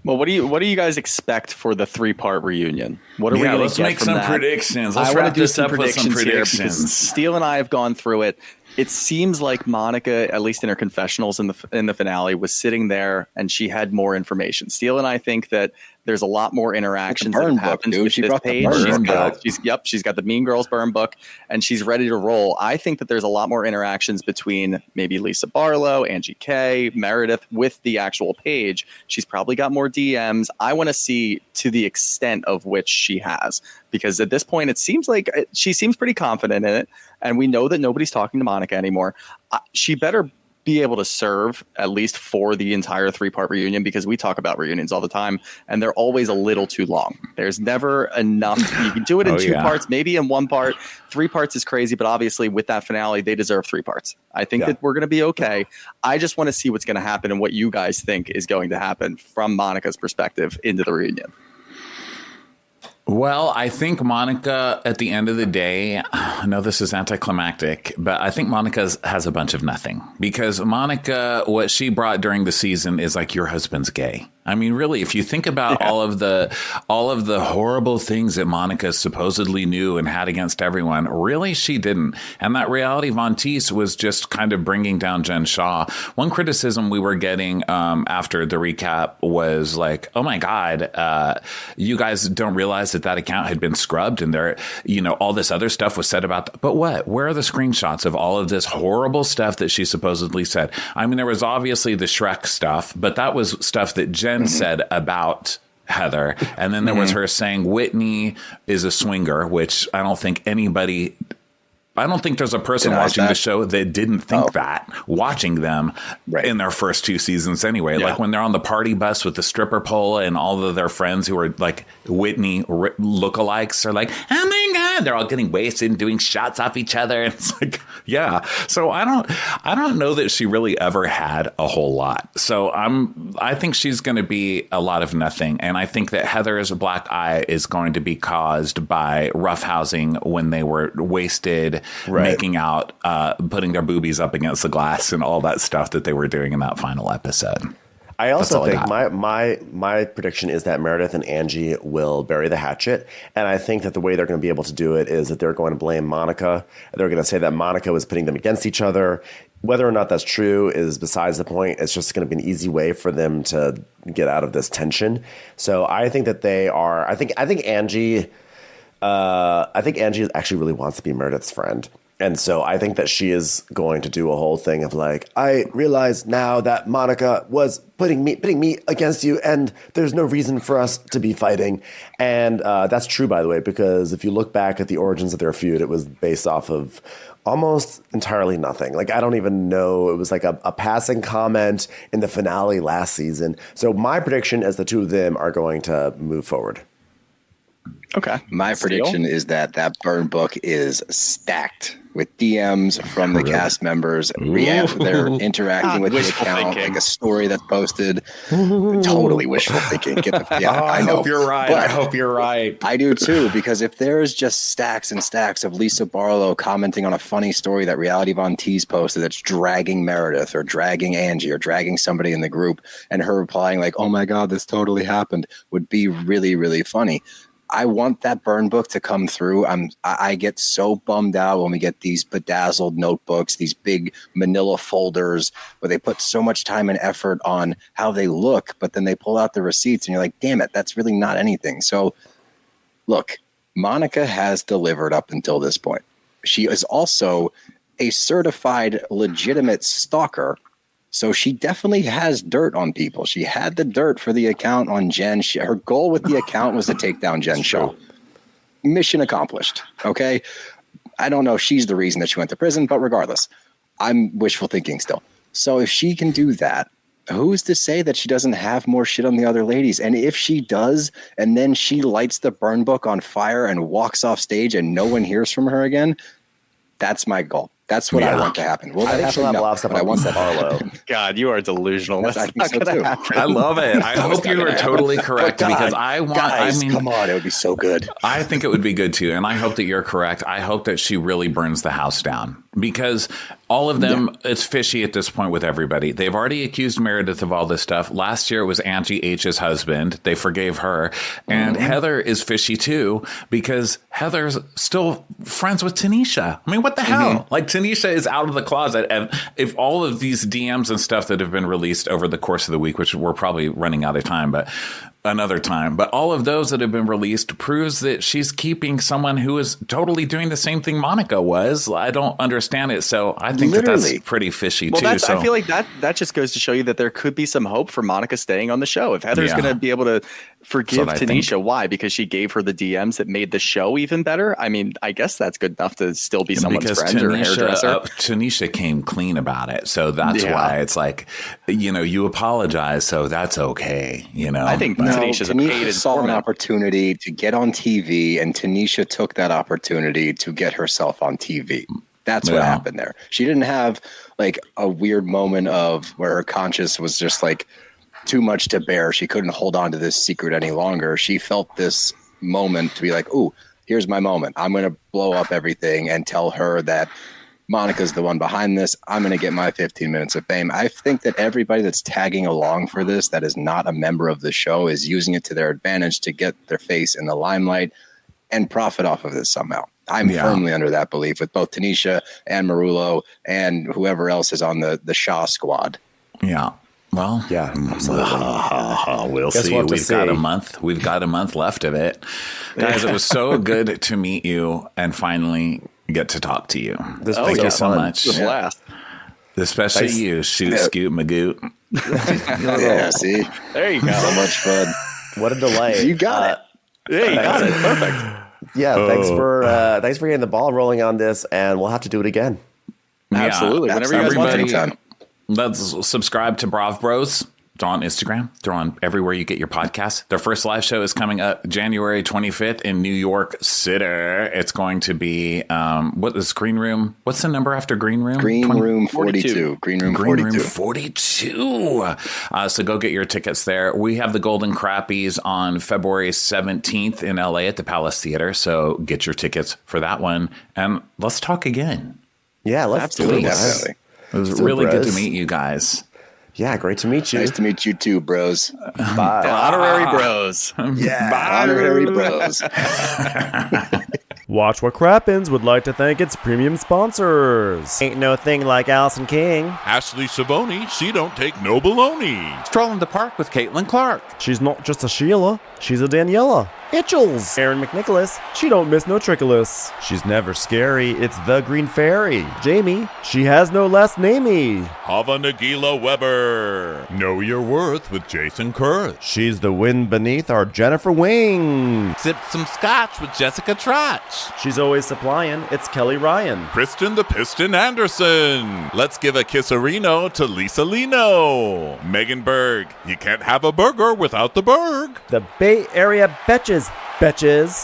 Well, what do you guys expect for the 3-part reunion? What are we going to get from that? Let's make some predictions. Let's wrap this up with some predictions. Steele and I have gone through it. It seems like Monica, at least in her confessionals in the finale, was sitting there and she had more information. Steele and I think that There's a lot more interactions burn that book, happens dude. with She this brought the page. burn book. She's got the Mean Girls burn book, and she's ready to roll. I think that there's a lot more interactions between maybe Lisa Barlow, Angie K, Meredith with the actual page. She's probably got more DMs. I want to see to the extent of which she has, because at this point it seems like she seems pretty confident in it, and we know that nobody's talking to Monica anymore. She better be able to serve at least for the entire 3-part reunion, because we talk about reunions all the time and they're always a little too long. There's never enough. You can do it in 2 parts, maybe in 1 part. 3 parts is crazy, but obviously with that finale, they deserve 3 parts. I think that we're going to be okay. I just want to see what's going to happen and what you guys think is going to happen from Monica's perspective into the reunion. Well, I think Monica, at the end of the day, I know this is anticlimactic, but I think Monica has a bunch of nothing, because Monica, what she brought during the season is like, your husband's gay. I mean, really, if you think about all of the horrible things that Monica supposedly knew and had against everyone, really, she didn't. And that reality Von Teese was just kind of bringing down Jen Shaw. One criticism we were getting after the recap was like, oh my God, you guys don't realize that account had been scrubbed and there, all this other stuff was said about but what? Where are the screenshots of all of this horrible stuff that she supposedly said? I mean, there was obviously the Shrek stuff, but that was stuff that Jen said about Heather. And then there was her saying Whitney is a swinger, which I don't think there's a person watching the show that didn't think that, watching them in their first 2 seasons anyway. Like when they're on the party bus with the stripper pole and all of their friends who are like Whitney lookalikes are like, oh my God, they're all getting wasted and doing shots off each other. And it's like, yeah. So I don't know that she really ever had a whole lot. So I think she's going to be a lot of nothing. And I think that Heather's black eye is going to be caused by roughhousing when they were wasted, making out, putting their boobies up against the glass and all that stuff that they were doing in that final episode. I also think my prediction is that Meredith and Angie will bury the hatchet. And I think that the way they're going to be able to do it is that they're going to blame Monica. They're going to say that Monica was putting them against each other. Whether or not that's true is besides the point. It's just going to be an easy way for them to get out of this tension. So I think that they are. I think Angie actually really wants to be Meredith's friend. And so I think that she is going to do a whole thing of like, I realize now that Monica was putting me against you, and there's no reason for us to be fighting. And that's true, by the way, because if you look back at the origins of their feud, it was based off of almost entirely nothing. Like, I don't even know. It was like a passing comment in the finale last season. So my prediction is the two of them are going to move forward. Okay. My prediction is that burn book is stacked with DMs from the cast members. They're interacting with the account, like a story that's posted. Totally wishful thinking. I know. I hope you're right. I hope you're right. I do too, because if there's just stacks and stacks of Lisa Barlow commenting on a funny story that Reality Von Teese posted that's dragging Meredith or dragging Angie or dragging somebody in the group, and her replying like, oh my God, this totally happened, would be really, really funny. I want that burn book to come through. I get so bummed out when we get these bedazzled notebooks, these big manila folders where they put so much time and effort on how they look, but then they pull out the receipts and you're like, damn it, that's really not anything. So look, Monica has delivered up until this point. She is also a certified legitimate stalker. So she definitely has dirt on people. She had the dirt for the account on Jen. Her goal with the account was to take down Jen Shaw. Mission accomplished. Okay. I don't know if she's the reason that she went to prison, but regardless, I'm wishful thinking still. So if she can do that, who's to say that she doesn't have more shit on the other ladies? And if she does, and then she lights the burn book on fire and walks off stage and no one hears from her again, that's my goal. That's what I want to happen. Will that happen? No, but I want that Barlow. God, you are delusional. That's I think so too. I love it. I hope you are totally correct, because I want. Guys, come on, it would be so good. I think it would be good too, and I hope that you're correct. I hope that she really burns the house down, because all of them, it's fishy at this point with everybody. They've already accused Meredith of all this stuff. Last year it was Angie H's husband. They forgave her. And Heather is fishy too, because Heather's still friends with Tanisha. I mean, what the hell? Like, Tanisha is out of the closet. And if all of these DMs and stuff that have been released over the course of the week, which we're probably running out of time, but another time. But all of those that have been released proves that she's keeping someone who is totally doing the same thing Monica was. I don't understand it. So I think that's pretty fishy too. I feel like that just goes to show you that there could be some hope for Monica staying on the show. If Heather's going to be able to forgive Tanisha, why? Because she gave her the DMs that made the show even better. I mean, I guess that's good enough to still be someone's friend or hairdresser. Tanisha came clean about it. So that's why it's like, you apologize. So that's okay. I think Tanisha saw an opportunity to get on TV, and Tanisha took that opportunity to get herself on TV. That's what happened there. She didn't have like a weird moment of where her conscience was just like too much to bear. She couldn't hold on to this secret any longer. She felt this moment to be like, ooh, here's my moment. I'm going to blow up everything and tell her that Monica's the one behind this. I'm going to get my 15 minutes of fame. I think that everybody that's tagging along for this that is not a member of the show is using it to their advantage to get their face in the limelight and profit off of this somehow. I'm firmly under that belief with both Tanisha and Marullo and whoever else is on the Shaw squad. Yeah. Well, yeah, absolutely. We'll see. We've got a month left of it. Guys, it was so good to meet you and finally get to talk to you. Thank you so much. It was a blast. Especially you, Scoot Magoot. Yeah, see? There you go. So much fun. What a delay. You got it. Yeah, you got it. Perfect. Yeah, thanks for getting the ball rolling on this, and we'll have to do it again. Absolutely. Whenever you guys want, anytime. Let's subscribe to Brav Bros. They're on Instagram. They're on everywhere you get your podcasts. Their first live show is coming up January 25th in New York City. It's going to be, what is Green Room? What's the number after Green Room? Room 42. Green Room 42. So go get your tickets there. We have the Golden Crappies on February 17th in LA at the Palace Theater. So get your tickets for that one. And let's talk again. Yeah, let's do it. Definitely. It was really good to meet you guys. Yeah, great to meet you. Nice to meet you too, bros. Bye. Honorary bros. Yeah, honorary bros. Watch What Crappens would like to thank its premium sponsors. Ain't no thing like Allison King. Ashley Savoni, she don't take no baloney. Stroll in the park with Caitlin Clark. She's not just a Sheila, she's a Daniela. Itchels. Aaron McNicholas, she don't miss no trickolas. She's never scary, it's the Green Fairy. Jamie, she has no last namey. Hava Nagila Weber. Know your worth with Jason Kurth. She's the wind beneath our Jennifer Wing. Sip some scotch with Jessica Trotch. She's always supplying, it's Kelly Ryan. Kristen the Piston Anderson. Let's give a kisserino to Lisa Lino. Megan Berg. You can't have a burger without the Berg. The Bay Area Betches.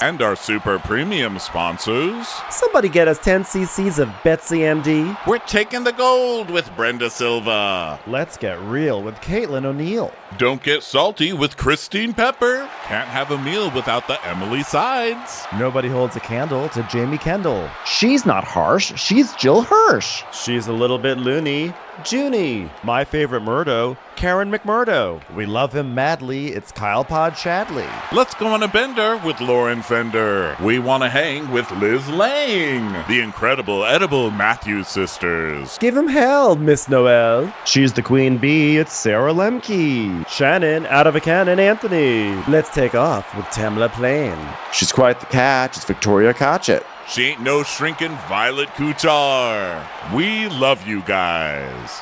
And our super premium sponsors. Somebody get us 10 cc's of Betsy MD. We're taking the gold with Brenda Silva. Let's get real with Caitlin O'Neill. Don't get salty with Christine Pepper. Can't have a meal without the Emily Sides. Nobody holds a candle to Jamie Kendall. She's not harsh, she's Jill Hirsch. She's a little bit loony. Junie. My favorite Murdo, Karen McMurdo. We love him madly, it's Kyle Pod Shadley. Let's go on a bender with Lauren Fender. We want to hang with Liz Lang. The incredible edible Matthews sisters. Give him hell, Miss Noel. She's the queen bee, it's Sarah Lemke. Shannon, out of a cannon, Anthony. Let's take off with Tamla Plain. She's quite the catch, it's Victoria Cotchett. She ain't no shrinking Violet Kuchar. We love you guys.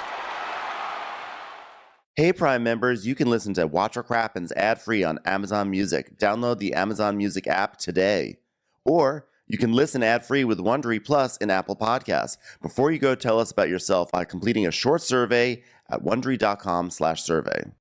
Hey, Prime members, you can listen to Watch What Crappens ad-free on Amazon Music. Download the Amazon Music app today. Or you can listen ad-free with Wondery Plus in Apple Podcasts. Before you go, tell us about yourself by completing a short survey at Wondery.com/survey.